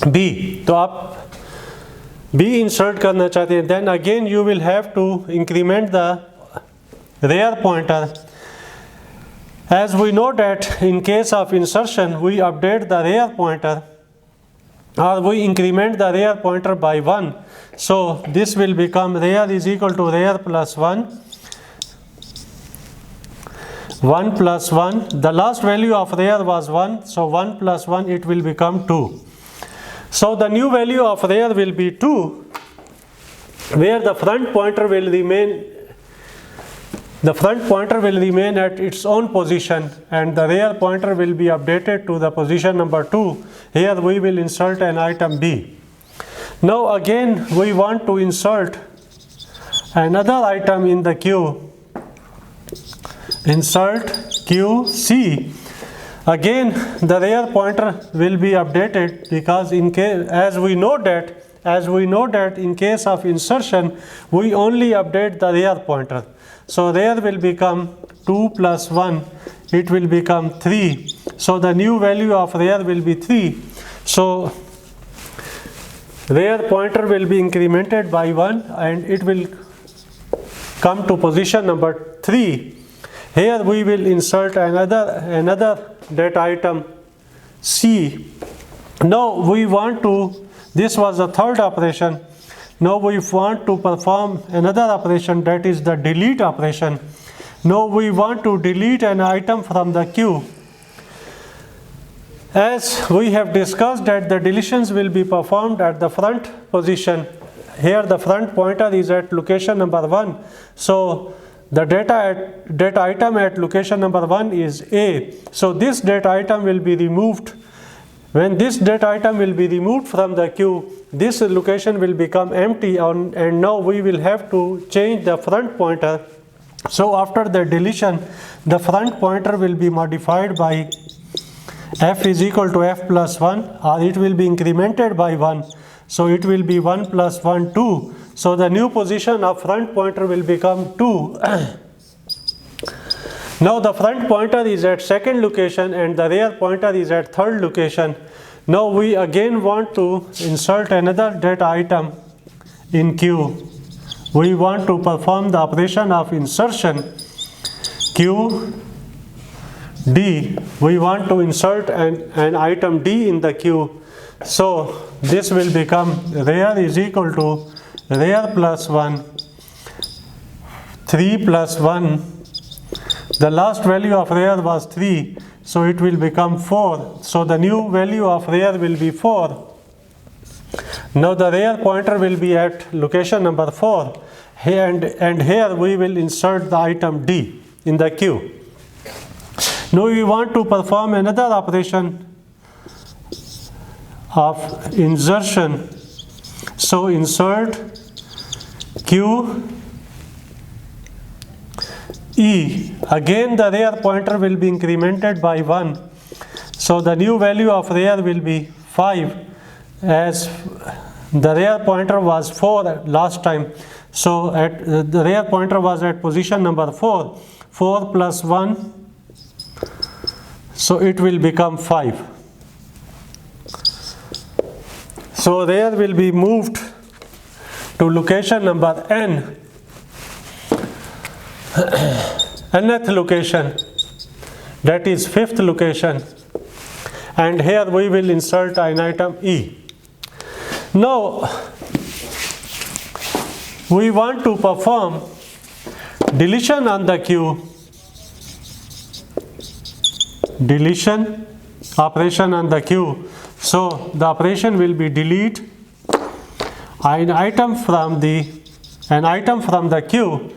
A: बी। तो आप बी इंसर्ट करना चाहते हैं, then again you will have to increment the rear pointer. As we know that in case of insertion we update the rear pointer or we increment the rear pointer by 1. So this will become rear is equal to rear plus 1, 1 plus 1. The last value of rear was 1, so 1 plus 1 it will become 2. So the new value of rear will be 2, where the front pointer will remain. The front pointer will remain at its own position and the rear pointer will be updated to the position number 2. Here we will insert an item B. Now again we want to insert another item in the queue. Insert QC. Again the rear pointer will be updated because in case as we know that in case of insertion we only update the rear pointer. So rear will become 2 plus 1, it will become 3. So the new value of rear will be 3. So rear pointer will be incremented by 1 and it will come to position number 3. Here we will insert another data item C. Now we want to, this was the third operation. Now we want to perform another operation, that is the delete operation. Now we want to delete an item from the queue. As we have discussed that the deletions will be performed at the front position. Here the front pointer is at location number 1. So the data item at location number 1 is A. So this data item will be removed. When this data item will be removed from the queue, this location will become empty and now we will have to change the front pointer. So after the deletion, the front pointer will be modified by f is equal to f plus 1, or it will be incremented by 1. So it will be 1 plus 1, 2. So the new position of front pointer will become 2. Now the front pointer is at second location and the rear pointer is at third location. Now we again want to insert another data item in Q. We want to perform the operation of insertion Q D. We want to insert an item D in the queue. So this will become rear is equal to rear plus 1, 3 plus 1. The last value of rear was 3, so it will become 4. So the new value of rear will be 4. Now the rear pointer will be at location number 4, and here we will insert the item D in the queue. Now we want to perform another operation of insertion. So insert Q E. Again the rear pointer will be incremented by 1. So the new value of rear will be 5, as the rear pointer was 4 last time. So the rear pointer was at position number 4. 4 plus 1. So it will become 5. So rear will be moved to location number N. Nth location, that is 5th location, and here we will insert an item E. Now we want to perform deletion on the queue, deletion operation on the queue. So the operation will be delete an item from the queue.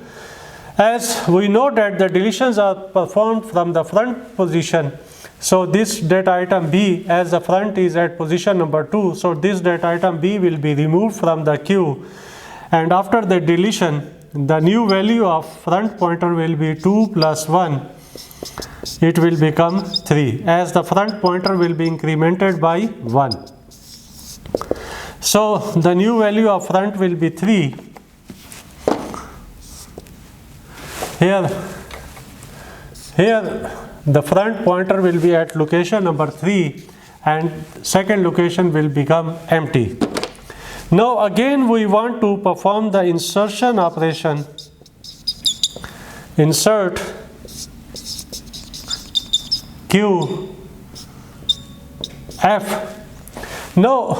A: As we know that the deletions are performed from the front position, so this data item B, as the front is at position number 2, so this data item B will be removed from the queue, and after the deletion the new value of front pointer will be 2 plus 1. It will become 3, as the front pointer will be incremented by 1. So the new value of front will be 3. Here the front pointer will be at location number 3 and second location will become empty. Now again we want to perform the insertion operation. Insert Q F. Now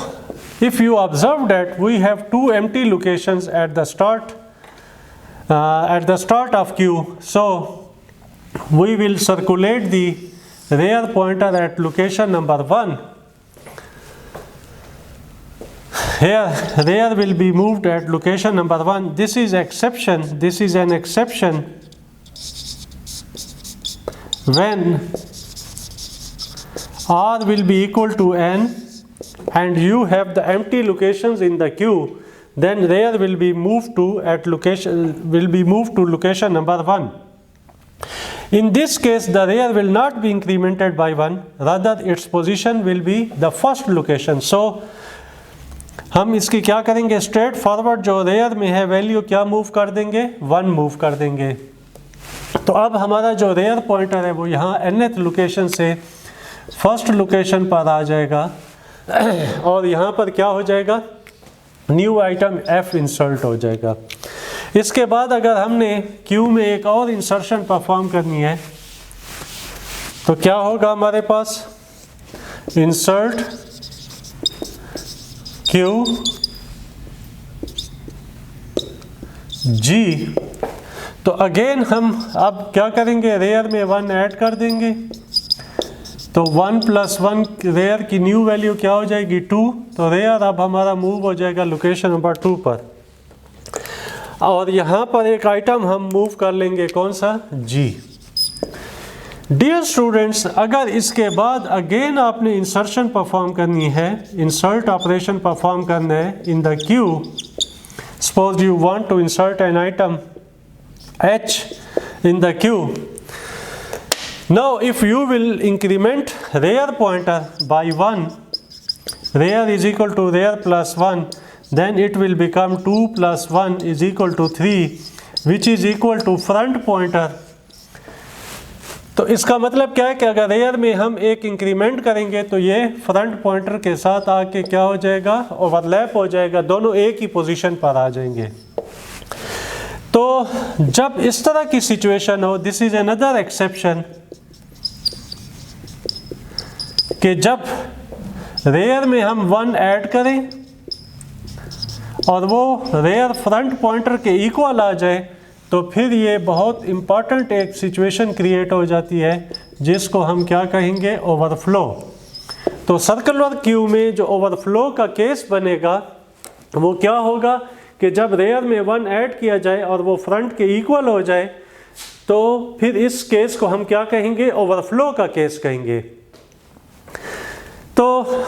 A: if you observe that we have two empty locations at the start of Q, so we will circulate the rear pointer at location number 1. Here rear will be moved at location number 1. This is exception. This is an exception when R will be equal to N and you have the empty locations in the queue. Then rear will be moved to location number 1. In this case the rear will not be incremented by 1, rather its position will be the first location. So हम इसकी क्या करेंगे, straight forward जो rare में है value क्या move कर देंगे, 1 मूव कर देंगे. तो अब हमारा जो रेयर पॉइंटर है वो यहाँ nth लोकेशन से फर्स्ट लोकेशन पर आ जाएगा और यहाँ पर क्या हो जाएगा, न्यू आइटम F इंसर्ट हो जाएगा. इसके बाद अगर हमने Q में एक और इंसर्शन परफॉर्म करनी है तो क्या होगा हमारे पास, इंसर्ट Q G. तो अगेन हम अब क्या करेंगे, रेयर में 1 ऐड कर देंगे. तो 1 + 1 रेयर की न्यू वैल्यू क्या हो जाएगी, 2. तो रेयर अब हमारा मूव हो जाएगा लोकेशन नंबर 2 पर. और यहाँ पर एक आइटम हम मूव कर लेंगे, कौन सा, G. डियर स्टूडेंट्स, अगर इसके बाद अगेन आपने इंसर्शन परफॉर्म करनी है, इंसर्ट ऑपरेशन परफॉर्म करना है in the queue. Suppose you want to insert an item H in the queue. Now if you will increment rear pointer by 1, rear is equal to rear plus 1, then it will become 2 + 1 is equal to 3, which is equal to front pointer तो इसका मतलब क्या है कि अगर rare में हम एक इंक्रीमेंट करेंगे तो ये फ्रंट पॉइंटर के साथ आके क्या हो जाएगा, ओवरलैप हो जाएगा, दोनों एक ही पोजीशन पर आ जाएंगे। तो जब इस तरह की सिचुएशन हो, दिस इज अनदर एक्सेप्शन, कि जब रेयर में हम 1 ऐड करें और वो रेयर फ्रंट पॉइंटर के इक्वल आ जाए, तो फिर ये बहुत इम्पॉर्टेंट एक सिचुएशन क्रिएट हो जाती है जिसको हम क्या कहेंगे, ओवरफ्लो। तो सर्कुलर क्यू में जो ओवरफ्लो का केस बनेगा वो क्या होगा कि जब रेयर में 1 ऐड किया जाए और वो फ्रंट के इक्वल हो जाए, तो फिर इस केस को हम क्या कहेंगे, ओवरफ्लो का केस कहेंगे। तो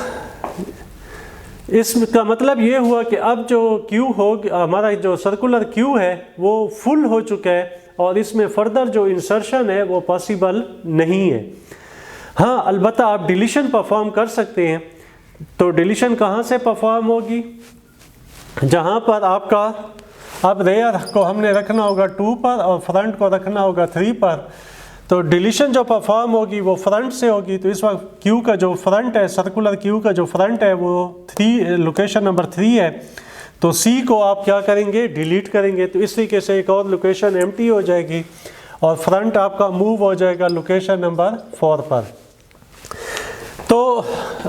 A: इसका मतलब ये हुआ कि अब जो क्यू हो, हमारा जो सर्कुलर क्यू है वो फुल हो चुका है और इसमें फर्दर जो इंसर्शन है वो पॉसिबल नहीं है। हाँ, अलबत्ता आप डिलीशन परफॉर्म कर सकते हैं। तो डिलीशन कहाँ से परफॉर्म होगी, जहाँ पर आपका अब रेयर को हमने रखना होगा 2 पर और फ्रंट को रखना होगा 3 पर। तो डिलीशन जो परफॉर्म होगी वो फ्रंट से होगी। तो इस वक्त क्यू का जो फ्रंट है, सर्कुलर क्यू का जो फ्रंट है वो 3, लोकेशन नंबर 3 है। तो सी को आप क्या करेंगे, डिलीट करेंगे। तो इस तरीके से एक और लोकेशन एम्प्टी हो जाएगी और फ्रंट आपका मूव हो जाएगा लोकेशन नंबर 4 पर। तो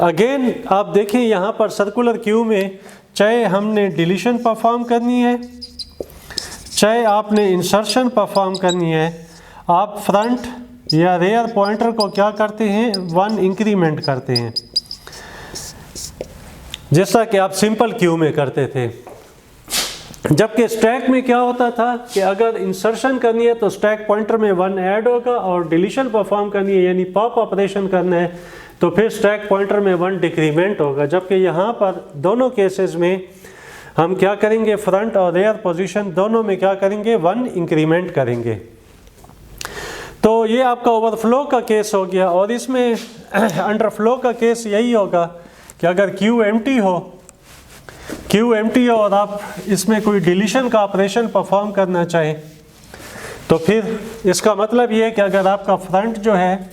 A: अगेन आप देखें यहाँ पर सर्कुलर क्यू में चाहे हमने डिलीशन परफॉर्म करनी है, चाहे आपने इंसर्शन परफॉर्म करनी है, आप फ्रंट या रेयर पॉइंटर को क्या करते हैं, 1 इंक्रीमेंट करते हैं, जैसा कि आप सिंपल क्यू में करते थे। जबकि स्टैक में क्या होता था कि अगर इंसर्शन करनी है तो स्टैक पॉइंटर में 1 ऐड होगा और डिलीशन परफॉर्म करनी है यानी पॉप ऑपरेशन करना है तो फिर स्टैक पॉइंटर में 1 डिक्रीमेंट होगा। जबकि यहाँ पर दोनों केसेस में हम क्या करेंगे, फ्रंट और रेयर पोजीशन दोनों में क्या करेंगे, 1 इंक्रीमेंट करेंगे। तो ये आपका ओवरफ्लो का केस हो गया। और इसमें अंडरफ्लो का केस यही होगा कि अगर क्यू एम्प्टी हो और आप इसमें कोई डिलीशन का ऑपरेशन परफॉर्म करना चाहें, तो फिर इसका मतलब ये है कि अगर आपका फ्रंट जो है,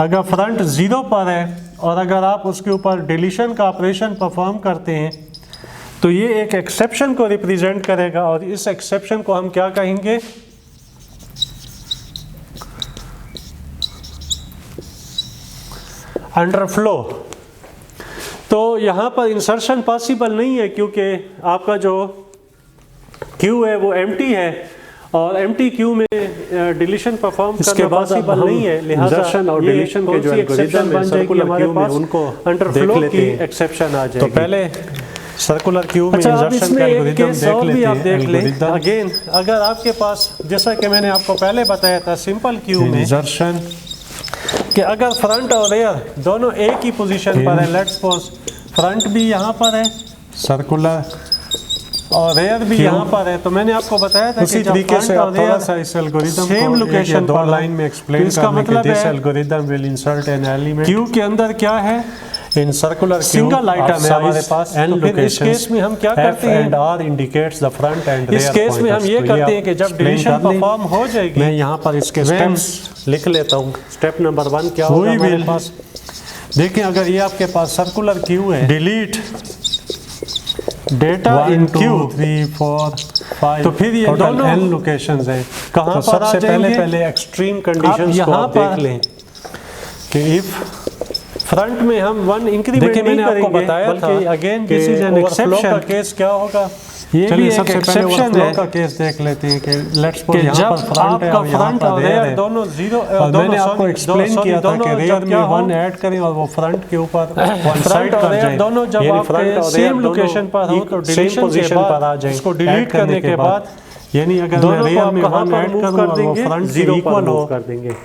A: अगर फ्रंट 0 पर है और अगर आप उसके ऊपर डिलीशन का ऑपरेशन परफॉर्म करते हैं तो ये एक एक्सेप्शन को रिप्रेजेंट करेगा और इस एक्सेप्शन को हम क्या कहेंगे, अंडरफ्लो। तो यहाँ पर इंसर्शन पॉसिबल नहीं है क्योंकि आपका जो क्यू है वो एम्प्टी है और एम्प्टी क्यू में डिलीशन परफॉर्म करना पॉसिबल नहीं है। लिहाजा इंसर्शन और डिलीशन के जो एल्गोरिथम बन जाएगी हमारे पास, उनको अंडरफ्लो की एक्सेप्शन आ जाएगी। तो पहले सर्कुलर क्यू में इंसर्शन का एल्गोरिथम देख लें। अगेन अगर आपके पास, जैसा कि मैंने आपको पहले बताया था, सिंपल क्यू में इंसर्शन कि अगर फ्रंट और रेयर दोनों एक ही पोजीशन पर है, लेट्स सपोज फ्रंट भी यहाँ पर है सर्कुलर और रेयर भी यहाँ पर है, तो मैंने आपको बताया था कि जब फ्रंट और रेयर इस एल्गोरिथम सेम लोकेशन पर लाइन में एक्सप्लेन करने के this algorithm will insert an element Q के अंदर क्या है, इन सर्कुलर सिंगल आइटम है हमारे पास। तो फिर इस केस में हम क्या करते हैं, and R indicates the front and rear. इस केस में हम ये करते हैं कि जब डिलीशन परफॉर्म हो जाएगी, मैं यहाँ पर इसके स्टेप्स लिख लेता हूँ। स्टेप नंबर 1 क्या होगा हमारे पास, देखें अगर ये आपके पास सर्कुलर क्यू है, डिलीट डेटा इन क्यू 3 4 5, तो फिर ये दोनों n लोकेशंस हैं। कहाँ पर सबसे पहले एक्सट्रीम कंडीशंस को आप देख लें कि इफ फ्रंट में हम 1 इंक्रीमेंट नहीं करेंगे, बताया था again this is an exception का केस क्या होगा, ये भी एक एक्सेप्शन है का केस देख लेते हैं कि लेट्स सपोज यहाँ पर फ्रंट है और यहाँ पर रेयर दोनों 0 और मैंने आपको एक्सप्लेन किया था कि रेयर में 1 ऐड करें और वो फ्रंट के ऊपर वन साइड कर जाए, दोनों जब आप सेम लोकेशन पर हो तो डिलीशन पोजीशन पर आ जाए। इसको डिलीट करने के बाद यानी अगर मैं रेयर में 1 ऐड करूं और वो फ्रंट 0 पर मूव कर देंगे।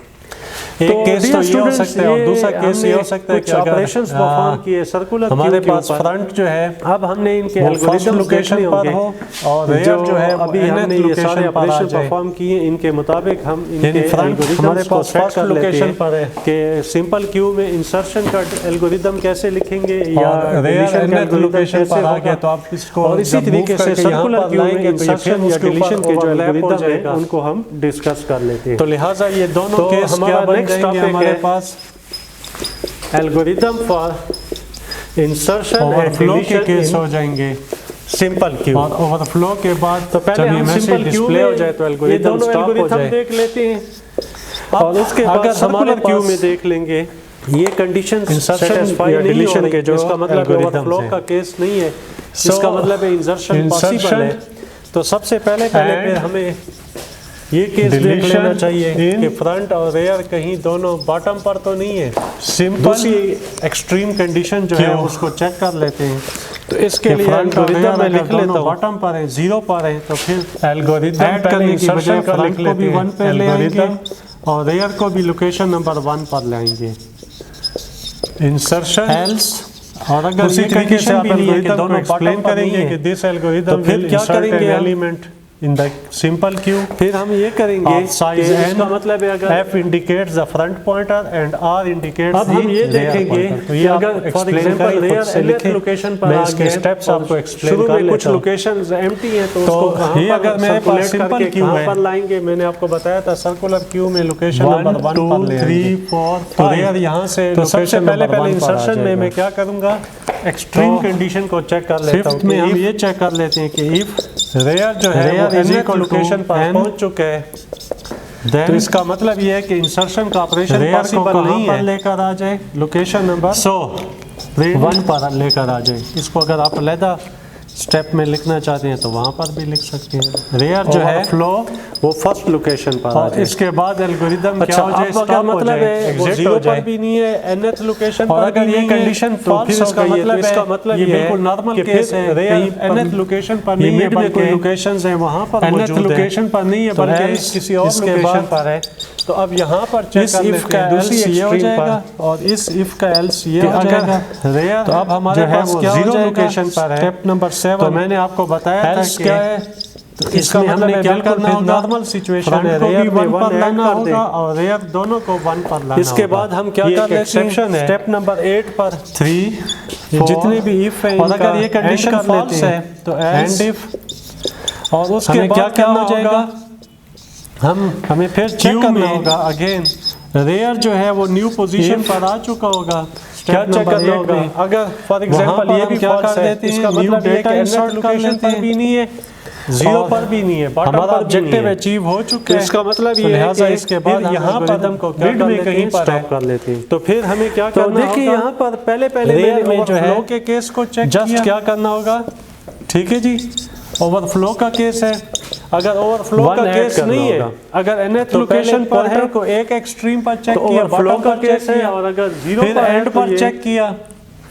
A: एक केस तो ये हो सकता है और दूसरा केस ये हो सकता है कि अगर
B: ऑपरेशंस परफॉर्म किए सर्कुलर
A: हमारे पास फ्रंट जो है
B: अब हमने इनके
A: एल्गोरिदम लोकेशन पर हो और रेयर जो है
B: अभी हमने ये सारे ऑपरेशन परफॉर्म किए इनके मुताबिक हम इनके
A: हमारे पास फर्स्ट लोकेशन पर है
B: कि सिंपल क्यू में इंसर्शन का एल्गोरिदम कैसे लिखेंगे या
A: रेयर nth लोकेशन पर आ गया तो आप इसको
B: और इसी तरीके से सर्कुलर क्यू में इंसर्शन या डिलीशन के जो
A: एल्गोरिदम
B: हैं उनको हम डिस्कस कर लेते हैं।
A: तो लिहाजा ये दोनों केस क्या बन जाएंगे हमारे पास
B: एल्गोरिदम फॉर इंसर्शन
A: ओवरफ्लो के केस हो जाएंगे
B: सिंपल क्यू
A: और ओवरफ्लो के बाद
B: तो पहले हम सिंपल क्यू
A: डिस्प्ले हो जाए तो
B: एल्गोरिदम स्टॉप हो जाए देख लेते हैं और उसके बाद हमारे क्यू में देख लेंगे ये कंडीशन सैटिस्फाई नहीं हो रही जो इसका मतलब ओवरफ्लो का केस नहीं है इसका मतलब है इंसर्शन पॉसिबल है। तो सबसे पहले फिर हमें ये केस देख लेना चाहिए कि फ्रंट और रेयर कहीं दोनों बॉटम पर तो नहीं है।
A: सिंपल
B: एक्सट्रीम कंडीशन जो है उसको चेक कर लेते हैं। तो इसके लिए
A: एल्गोरिदम में लिख लेता हूं बॉटम पर है 0 पर है तो फिर
B: एल्गोरिदम
A: ऐड करने की बजाय
B: फ्रंट को भी 1 पे ले आएंगे
A: और रेयर को भी लोकेशन नंबर 1 पर ले आएंगे।
B: इंसर्शन
A: एल्स और अगर उसी तरीके से आप एल्गोरिदम दोनों एक्सप्लेन करेंगे कि दिस एल्गोरिदम
B: तो फिर क्या करेंगे
A: element in the simple Q
B: फिर हम ये करेंगे
A: साइज n
B: का मतलब है अगर
A: f indicates the front pointer and r indicates
B: अब हम ये देखेंगे
A: तो ये
B: अगर फॉर एग्जांपल रेयर लोकेशन पर आ गए
A: स्टेप्स आपको एक्सप्लेन
B: शुरू
A: कर
B: में कुछ
A: लेता हूं।
B: लोकेशंस एम्प्टी हैं तो उसको कहां
A: ये अगर मेरे पास सिंपल क्यू है
B: पर लाएंगे मैंने आपको बताया था सर्कुलर क्यू में लोकेशन
A: 1
B: नंबर 1 पर ले
A: 2 3 4 तो रेयर यहां से
B: तो सबसे
A: लोकेशन
B: पहले
A: इंसर्शन
B: में मैं क्या करूंगा एक्सट्रीम कंडीशन को चेक कर लेता हूं।
A: फिफ्थ में हम ये चेक कर लेते हैं कि इफ
B: रेयर जो है
A: रेयर इज इक्वल
B: लोकेशन पर पहुंच चुका है तो इसका मतलब ये है कि इंसर्शन का ऑपरेशन पॉसिबल नहीं है
A: लेकर आ जाए लोकेशन नंबर 1 पर लेकर आ जाए। इसको अगर आप अलग स्टेप में लिखना चाहते हैं तो वहां पर भी लिख सकते हैं। रेयर जो है
B: फ्लो वो फर्स्ट लोकेशन पर आ
A: और
B: जाए।
A: इसके बाद एल्गोरिदम क्या हो जाए
B: क्या मतलब है वो
A: एग्जिट
B: 0
A: हो
B: पर
A: जाए
B: भी नहीं है nth लोकेशन
A: और
B: पर
A: अगर
B: भी
A: ये
B: नहीं
A: कंडीशन
B: है तो फिर इसका मतलब
A: ये
B: ये
A: बिल्कुल नॉर्मल
B: कि
A: केस है
B: रेयर
A: कहीं
B: nth लोकेशन पर
A: ये
B: नहीं है
A: मिड में कोई
B: बल्कि
A: लोकेशंस हैं वहां पर
B: nth
A: मौजूद है
B: लोकेशन पर नहीं है
A: तो
B: बल्कि
A: else
B: किसी और
A: इसके
B: लोकेशन
A: बाद
B: पर है। तो अब यहाँ पर चेक
A: इस
B: कर
A: इफ
B: लेते
A: का
B: हैं दूसरी
A: एल्स ये हो
B: एक्सट्रीम
A: जाएगा
B: पर
A: और इस इफ का एल्स ये हो
B: अगर
A: जाएगा
B: रेयर
A: तो अब हमारे
B: जो है
A: पास
B: वो
A: क्या हो
B: 0
A: जाएगा
B: लोकेशन पर है
A: स्टेप नंबर 7
B: तो मैंने आपको बताया था
A: एल्स
B: कि
A: क्या है तो इसका
B: इसमें
A: मतलब
B: हमने
A: क्या
B: बिल्कुल
A: करना होगा
B: नॉर्मल सिचुएशन है
A: फ्रंट को
B: रेयर
A: भी
B: में
A: 1 पर
B: 1
A: लाना
B: ऐड कर
A: होगा
B: दें।
A: और रेयर दोनों को 1 पर लाना
B: इसके
A: होगा।
B: बाद हम क्या
A: ये
B: कर
A: एक
B: लेते
A: एक्सेप्शन
B: हैं
A: है
B: स्टेप नंबर 8 पर
A: 3
B: जितने भी इफ है
A: और अगर ये कंडीशन फॉल्स है
B: तो
A: एंड
B: एंड
A: इफ और उसके
B: हमें
A: बाद
B: क्या
A: क्या
B: करना
A: हो जाएगा
B: हमें फिर चेक
A: क्यू
B: करना
A: में
B: होगा अगेन
A: रेयर जो है वो न्यू पोजीशन
B: If
A: पर आ चुका होगा
B: क्या चेक करना होगा अगर फॉर एग्जांपल ये भी
A: क्या
B: फॉल्स
A: कर
B: है
A: देते हैं
B: इसका
A: न्यू
B: मतलब ये
A: डेटा
B: कि
A: इंसर्ट
B: nth
A: कर
B: लोकेशन
A: लेते
B: पर
A: हैं
B: भी नहीं है 0
A: और
B: पर भी नहीं है बॉटम
A: हमारा
B: पर
A: ऑब्जेक्टिव अचीव हो चुका
B: तो
A: है।
B: इसका मतलब
A: तो
B: ये है
A: लिहाजा
B: कि
A: इसके बाद हम
B: यहाँ
A: एल्गोरिदम
B: पर
A: को क्या
B: मिड
A: कर
B: में
A: लेते
B: कहीं
A: हैं,
B: स्टॉप
A: stop
B: कर लेते हैं। तो फिर हमें क्या
A: तो
B: करना
A: देखिए
B: होगा
A: यहाँ पर पहले
B: रेयर
A: मैंने
B: में जो है
A: ओवरफ्लो के केस को चेक
B: जस्ट
A: किया
B: क्या करना होगा
A: ठीक है जी ओवरफ्लो का केस है अगर ओवरफ्लो
B: One
A: का
B: add
A: केस
B: करना
A: नहीं है
B: होगा।
A: अगर nth
B: तो
A: लोकेशन
B: पहले
A: पर है
B: pointer
A: को एक एक्सट्रीम पर चेक
B: तो
A: किया
B: ओवरफ्लो
A: बॉटम
B: का
A: पर चेक
B: केस है
A: किया
B: और अगर 0
A: फिर
B: पर है
A: एंड
B: तो
A: पर
B: ये
A: चेक किया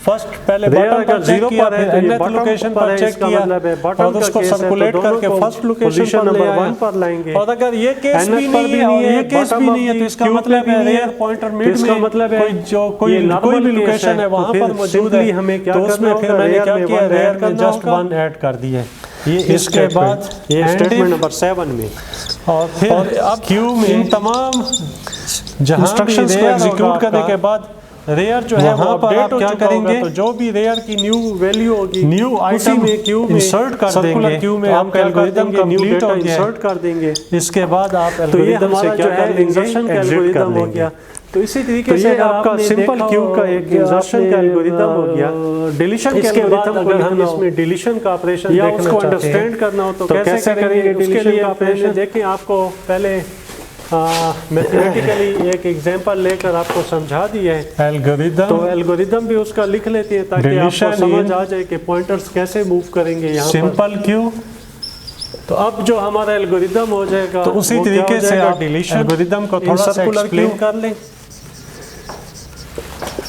A: फर्स्ट पहले
B: रेयर
A: बॉटम पर
B: अगर
A: चेक
B: 0
A: किया
B: पर है
A: फिर
B: तो ये
A: nth
B: bottom
A: लोकेशन
B: पर
A: पर
B: है,
A: चेक
B: इसका
A: किया
B: मतलब है bottom
A: और
B: का
A: उसको
B: केस है, तो
A: सर्कुलेट
B: दोनों
A: करके
B: को
A: फर्स्ट लोकेशन
B: पोजीशन
A: पर ले
B: नंबर
A: आया
B: 1 पर लाएंगे
A: और अगर ये केस
B: nth
A: भी
B: पर
A: नहीं है और ये केस भी नहीं है तो इसका मतलब है रेयर पॉइंटर मिड
B: इसका
A: में
B: मतलब है
A: कोई जो
B: ये
A: कोई
B: normal
A: भी
B: केस
A: लोकेशन है
B: तो
A: वहां
B: फिर
A: पर मौजूद है
B: simply हमें क्या
A: तो उसमें
B: करना
A: फिर
B: होगा,
A: मैंने
B: रेयर
A: क्या
B: में
A: किया
B: one
A: रेयर
B: add
A: में
B: करना
A: जस्ट
B: होगा।
A: 1 ऐड कर दिया
B: ये
A: इसके बाद
B: ये
A: and
B: स्टेटमेंट
A: if-
B: नंबर 7 में
A: और फिर
B: अब
A: क्यू में
B: इन तमाम
A: जहां
B: इंस्ट्रक्शंस को एग्जीक्यूट करने के बाद
A: रेयर जो है वो
B: वहां पर
A: अपडेट
B: आप क्या करेंगे
A: तो जो भी रेयर की न्यू वैल्यू होगी
B: न्यू
A: उसी
B: आइटम
A: में क्यू में
B: इंसर्ट कर
A: सर्कुलर
B: देंगे
A: क्यू में
B: तो
A: आप
B: आपका
A: algorithm
B: algorithm new
A: complete
B: data
A: हो गया
B: इंसर्ट कर देंगे
A: इसके बाद आप
B: तो ये
A: एल्गोरिदम
B: हमारा
A: से क्या
B: जो है
A: कर लेंगे
B: इंसर्शन का
A: एग्जिट
B: एल्गोरिदम
A: कर
B: हो
A: लेंगे
B: गया। तो इसी तरीके
A: तो
B: से
A: ये
B: अगर
A: आपका
B: आपने
A: सिंपल
B: देखा
A: क्यू
B: हो
A: का एक
B: कि
A: इंसर्शन का
B: आपने,
A: एल्गोरिदम हो गया
B: डिलीशन के
A: इसके बाद
B: एल्गोरिदम
A: अगर हम
B: लिखना हो
A: इसमें डिलीशन का ऑपरेशन
B: या
A: देखना
B: उसको
A: चाहते हैं
B: अंडरस्टैंड करना हो तो
A: तो
B: कैसे करेंगे उसके
A: डिलीशन
B: लिए
A: का
B: आपने
A: ऑपरेशन
B: देखें आपको पहले मैथमेटिकली एक एग्जांपल लेकर आपको समझा दिया है
A: एल्गोरिदम
B: तो एल्गोरिदम भी उसका लिख लेते हैं ताकि आपको
A: Deletion
B: समझ
A: in
B: आ जाए कि पॉइंटर्स कैसे मूव करेंगे यहाँ पर।
A: सिंपल क्यू
B: तो अब जो हमारा एल्गोरिदम हो जाएगा
A: तो उसी
B: वो क्या
A: तरीके
B: हो
A: से
B: जाएगा?
A: आप
B: डिलीशन
A: एल्गोरिदम को
B: इन
A: थोड़ा सा
B: सर्कुलर
A: एक्सप्लेन
B: क्यू
A: कर लें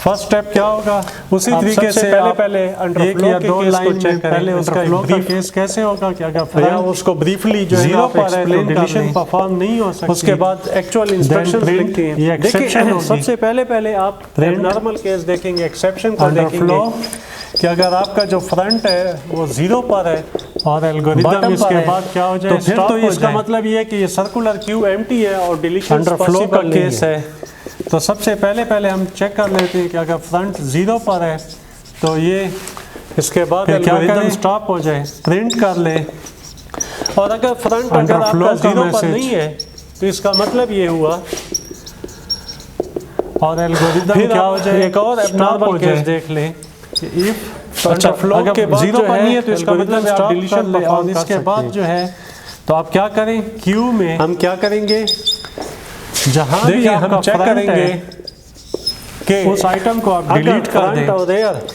A: फर्स्ट स्टेप क्या होगा, उसी
B: आप
A: तरीके
B: सबसे
A: से
B: पहले अंडरफ्लो
A: या
B: के
A: दो
B: केस को
A: लाइन
B: चेक
A: में
B: करें।
A: पहले उसका
B: अंडरफ्लो का
A: ब्रीफ केस कैसे होगा, क्या क्या
B: या
A: फ्रंट
B: उसको ब्रीफली जो है
A: जीरो
B: आप
A: पर है तो
B: एक्सप्लेन कर
A: डिलीशन
B: लें।
A: परफॉर्म नहीं हो सकती।
B: उसके बाद एक्चुअल इंस्ट्रक्शंस
A: print,
B: लिखते
A: ये
B: हैं।
A: exception
B: देखिए
A: होगी।
B: सबसे पहले आप नॉर्मल केस देखेंगे, एक्सेप्शन को
A: अंडरफ्लो
B: देखेंगे
A: कि अगर आपका जो फ्रंट है वो जीरो पर है और एल्गोरिथम
B: बॉटम
A: इसके
B: पर है,
A: बाद क्या हो जाए,
B: तो फिर
A: stop
B: तो
A: हो
B: इसका
A: जाए।
B: मतलब ये है कि ये सर्कुलर क्यू एम्प्टी है और डिलीशन
A: अंडरफ्लो का
B: पॉसिबल नहीं
A: केस है, तो सबसे पहले हम चेक कर लेते हैं कि अगर फ्रंट जीरो पर है तो ये
B: इसके बाद
A: फिर क्या
B: एल्गोरिथम
A: करें, स्टॉप हो जाए, प्रिंट कर ले।
B: और अगर फ्रंट अगर
A: अंडरफ्लो
B: आपका
A: का
B: जीरो पर
A: मैसेज।
B: नहीं है तो इसका मतलब ये हुआ।
A: और एल्गोरिथम
B: फिर
A: क्या
B: आप
A: हो जाए,
B: एक और
A: stop
B: एब्नॉर्मल
A: हो
B: केस
A: जाए।
B: देख लें।
A: इफ
B: अंडरफ्लो
A: अगर
B: के बाद
A: जीरो
B: जो
A: पर नहीं है
B: है
A: तो इसका मतलब
B: एल्गोरिथम
A: आप
B: stop
A: डिलीशन
B: कर ले
A: परफॉर्म
B: और
A: कर
B: इसके
A: सकते
B: बाद
A: हैं।
B: जो है
A: तो आप क्या करें, क्यू में
B: हम क्या करेंगे,
A: जहां भी
B: देखिए
A: आपका
B: हम चेक
A: फ्रंट
B: करेंगे
A: है
B: कि
A: उस आइटम को आप
B: अगर
A: डिलीट कर
B: फ्रंट
A: दें।
B: और रेयर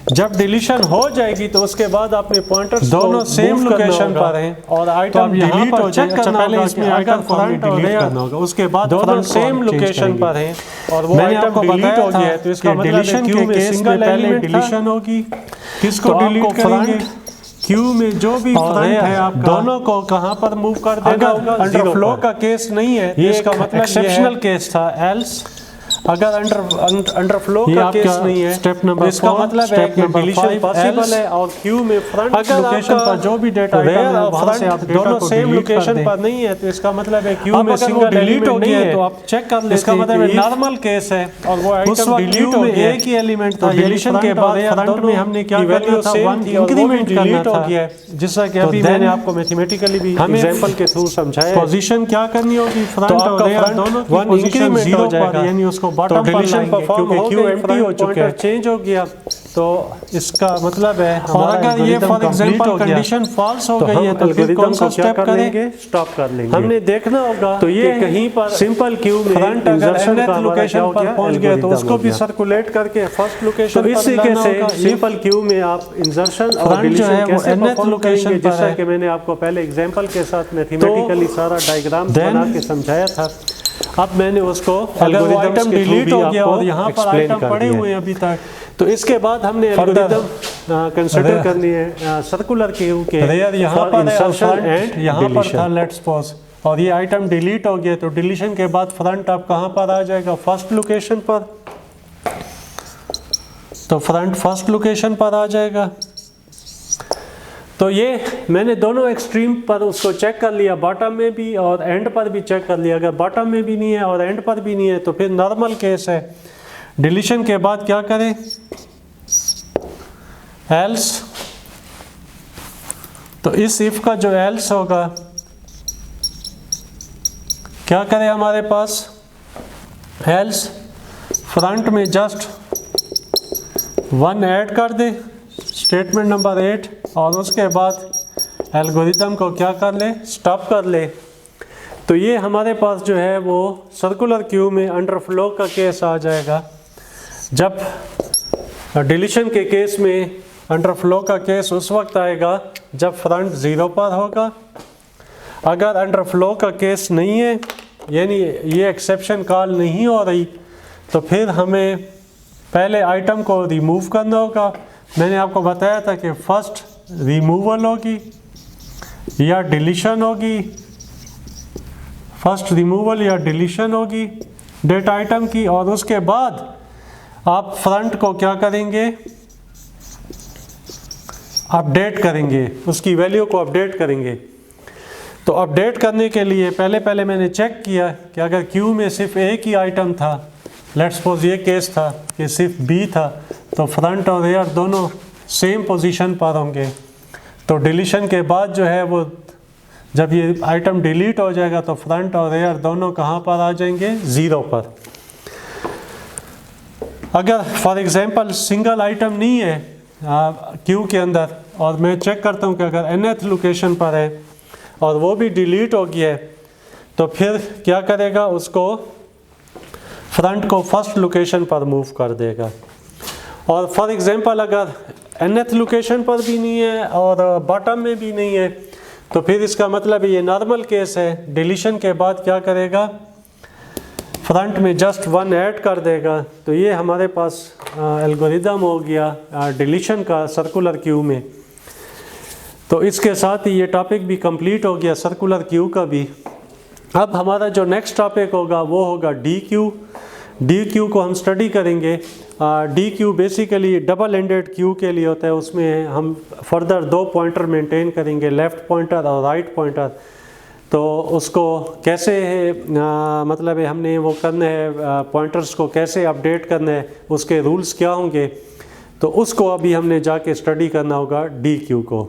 B: जब डिलीशन हो जाएगी तो उसके बाद आपने पॉइंटर्स
A: दोनों सेम लोकेशन पर हैं
B: और
A: तो
B: आइटम
A: अब यहाँ
B: डिलीट
A: पर
B: हो
A: चेक
B: जाएगा।
A: करना
B: पहले
A: होगा
B: इसमें
A: कि
B: आइटम
A: अगर
B: फ्रंट और
A: डिलीट
B: रेयर
A: करना होगा, उसके बाद
B: दोनों
A: फ्रंट को
B: सेम
A: हम change
B: लोकेशन
A: करेंगे।
B: पर हैं और वो
A: मैंने
B: आइटम
A: आपको
B: डिलीट
A: बताया
B: हो गया है
A: था
B: तो इसका
A: कि
B: मतलब
A: डिलीशन
B: है क्यू
A: के
B: में
A: केस में
B: सिंगल
A: पहले
B: एलिमेंट था।
A: डिलीशन होगी, किसको
B: तो
A: डिलीट
B: आपको
A: करेंगे,
B: front
A: क्यू में जो भी
B: और
A: फ्रंट
B: रेयर
A: है आपका,
B: दोनों को कहां पर मूव कर देना होगा,
A: अगर
B: जीरो
A: अंडरफ्लो
B: पर।
A: का केस नहीं है तो
B: ये
A: इसका मतलब
B: एक्सेप्शनल केस था। एल्स अगर अंडरफ्लो
A: ये
B: का
A: आपका
B: केस नहीं है
A: step
B: तो
A: number
B: इसका
A: 4,
B: मतलब है
A: step
B: कि
A: number
B: डिलीशन
A: 5,
B: पॉसिबल
A: else
B: है और क्यू में फ्रंट
A: अगर
B: लोकेशन
A: आपका
B: पर जो भी डेटा
A: रेयर
B: आइटम है
A: और
B: वहां से
A: front
B: आप डेटा
A: दोनों
B: को
A: same
B: सेम
A: location
B: लोकेशन
A: पर
B: पर नहीं है तो इसका मतलब है क्यू
A: अब
B: में
A: अगर वो
B: सिंगल
A: डिलीट
B: एलिमेंट
A: हो
B: नहीं
A: गया
B: है
A: तो आप चेक कर लेते
B: इसका
A: हैं
B: मतलब
A: कि
B: है
A: if
B: नॉर्मल केस है और वो
A: उस
B: आइटम
A: वक्त
B: डिलीट
A: क्यू
B: हो
A: में
B: गया
A: एक ही एलिमेंट था,
B: तो डिलीशन के बाद
A: फ्रंट में हमने क्या करना था, वन इंक्रीमेंट करना
B: डिलीट हो
A: था,
B: गया जैसा कि
A: तो
B: अभी
A: then
B: मैंने आपको मैथमेटिकली भी
A: हमें
B: एग्जांपल के थ्रू समझाया है।
A: पोजीशन क्या करनी होगी, फ्रंट
B: तो
A: और
B: आपका
A: रेयर
B: फ्रंट
A: दोनों की
B: वन
A: पोजीशन
B: इंक्रीमेंट
A: जीरो
B: हो
A: पर,
B: जाएगा
A: यानी उसको
B: तो
A: बॉटम पर
B: डिलीशन
A: लाएंगे
B: परफॉर्म
A: क्योंकि
B: हो
A: क्यू
B: गई,
A: एम्प्टी
B: फ्रंट
A: हो चुका है।
B: पॉइंटर चेंज हो गया तो इसका मतलब है
A: और
B: हमारा
A: अगर ये
B: algorithm
A: फॉर
B: complete
A: एग्जांपल
B: हो गया।
A: कंडीशन फॉल्स हो
B: तो
A: गई
B: हम
A: है तो फिर
B: algorithm
A: कौन सा
B: को क्या
A: स्टेप
B: कर
A: करें,
B: लेंगे, स्टॉप कर लेंगे।
A: हमने देखना होगा
B: तो ये
A: कि
B: कहीं पर सिंपल क्यू में
A: फ्रंट अगर
B: insertion
A: nth
B: का हमारा
A: लोकेशन
B: क्या हो
A: पर
B: गया,
A: पहुंच गया तो
B: algorithm
A: उसको
B: हो
A: भी
B: गया।
A: सर्कुलेट करके फर्स्ट लोकेशन
B: तो
A: पर
B: इस तरीके
A: लाना
B: से
A: होगा।
B: सिंपल क्यू में आप इंसर्शन और
A: फ्रंट जो
B: डिलीशन
A: है वो
B: कैसे
A: nth
B: परफॉर्म
A: लोकेशन
B: करेंगे,
A: पर
B: जैसा
A: है।
B: कि मैंने आपको पहले एग्जांपल के साथ मैथमेटिकली सारा डायग्राम
A: then
B: बना के समझाया था। अब मैंने उसको
A: अगर वो
B: algorithms
A: आइटम
B: के through
A: डिलीट
B: भी
A: हो गया
B: आपको
A: और यहाँ पर
B: explain
A: आइटम
B: कर
A: पड़े
B: दिया
A: हुए
B: है।
A: हैं अभी तक,
B: तो इसके बाद हमने
A: Further,
B: एल्गोरिथम कंसीडर करनी है सर्कुलर क्यू के
A: रेयर यहाँ
B: for
A: पर है और
B: insertion
A: फ्रंट
B: and
A: यहाँ पर
B: deletion।
A: था, लेट्स सपोज, और ये आइटम डिलीट हो गया तो डिलीशन के बाद फ्रंट आप कहाँ पर आ जाएगा, फर्स्ट लोकेशन पर, तो फ्रंट फर्स्ट लोकेशन पर आ जाएगा।
B: तो ये मैंने दोनों एक्सट्रीम पर उसको चेक कर लिया, बॉटम में भी और एंड पर भी चेक कर लिया। अगर बॉटम में भी नहीं है और एंड पर भी नहीं है तो फिर नॉर्मल केस है।
A: डिलीशन के बाद क्या करें, एल्स, तो इस इफ का जो एल्स होगा क्या करें, हमारे पास एल्स फ्रंट में जस्ट वन ऐड कर दे, स्टेटमेंट नंबर 8, और उसके बाद एल्गोरिथम को क्या कर ले,
B: स्टॉप कर ले। तो ये हमारे पास जो है वो सर्कुलर क्यू में अंडरफ्लो का केस आ जाएगा। जब डिलीशन के केस में अंडरफ्लो का केस उस वक्त आएगा जब फ्रंट ज़ीरो पर होगा। अगर अंडरफ्लो का केस नहीं है, यानी ये एक्सेप्शन कॉल नहीं हो रही, तो फिर हमें पहले आइटम को रिमूव करना होगा। मैंने आपको बताया था कि फर्स्ट रिमूवल होगी या डिलीशन होगी, फर्स्ट रिमूवल या डिलीशन होगी डेटा आइटम की, और उसके बाद आप फ्रंट को क्या करेंगे, अपडेट करेंगे, उसकी वैल्यू को अपडेट करेंगे। तो अपडेट करने के लिए पहले मैंने चेक किया कि अगर क्यू में सिर्फ एक ही आइटम था, लेट्स सपोज ये केस था कि सिर्फ बी था, तो फ्रंट और रेयर दोनों सेम पोजीशन पर होंगे। तो डिलीशन के बाद जो है वो जब ये आइटम डिलीट हो जाएगा तो फ्रंट और रेयर दोनों कहाँ पर आ जाएंगे, ज़ीरो पर। अगर फॉर एग्जांपल सिंगल आइटम नहीं है क्यू के अंदर, और मैं चेक करता हूँ कि अगर nth लोकेशन पर है और वो भी डिलीट हो गया है, तो फिर क्या करेगा, उसको फ्रंट को फर्स्ट लोकेशन पर मूव कर देगा। और फॉर एग्जांपल अगर nth लोकेशन पर भी नहीं है और बॉटम में भी नहीं है, तो फिर इसका मतलब ये नॉर्मल केस है। डिलीशन के बाद क्या करेगा, फ्रंट में जस्ट वन ऐड कर देगा। तो ये हमारे पास एल्गोरिदम हो गया डिलीशन का सर्कुलर क्यू में। तो इसके साथ ही ये टॉपिक भी कंप्लीट हो गया सर्कुलर क्यू का भी। अब हमारा जो नेक्स्ट टॉपिक होगा वो होगा डी क्यू। डी क्यू को हम स्टडी करेंगे। D Q basically double ended queue के लिए होता है, उसमें हम फर्दर 2 पॉइंटर मेंटेन करेंगे, लेफ़्ट पॉइंटर और राइट पॉइंटर। तो उसको कैसे मतलब है हमने वो करना है, पॉइंटर्स को कैसे अपडेट करना है, उसके रूल्स क्या होंगे, तो उसको अभी हमने जाके स्टडी करना होगा डी क्यू को।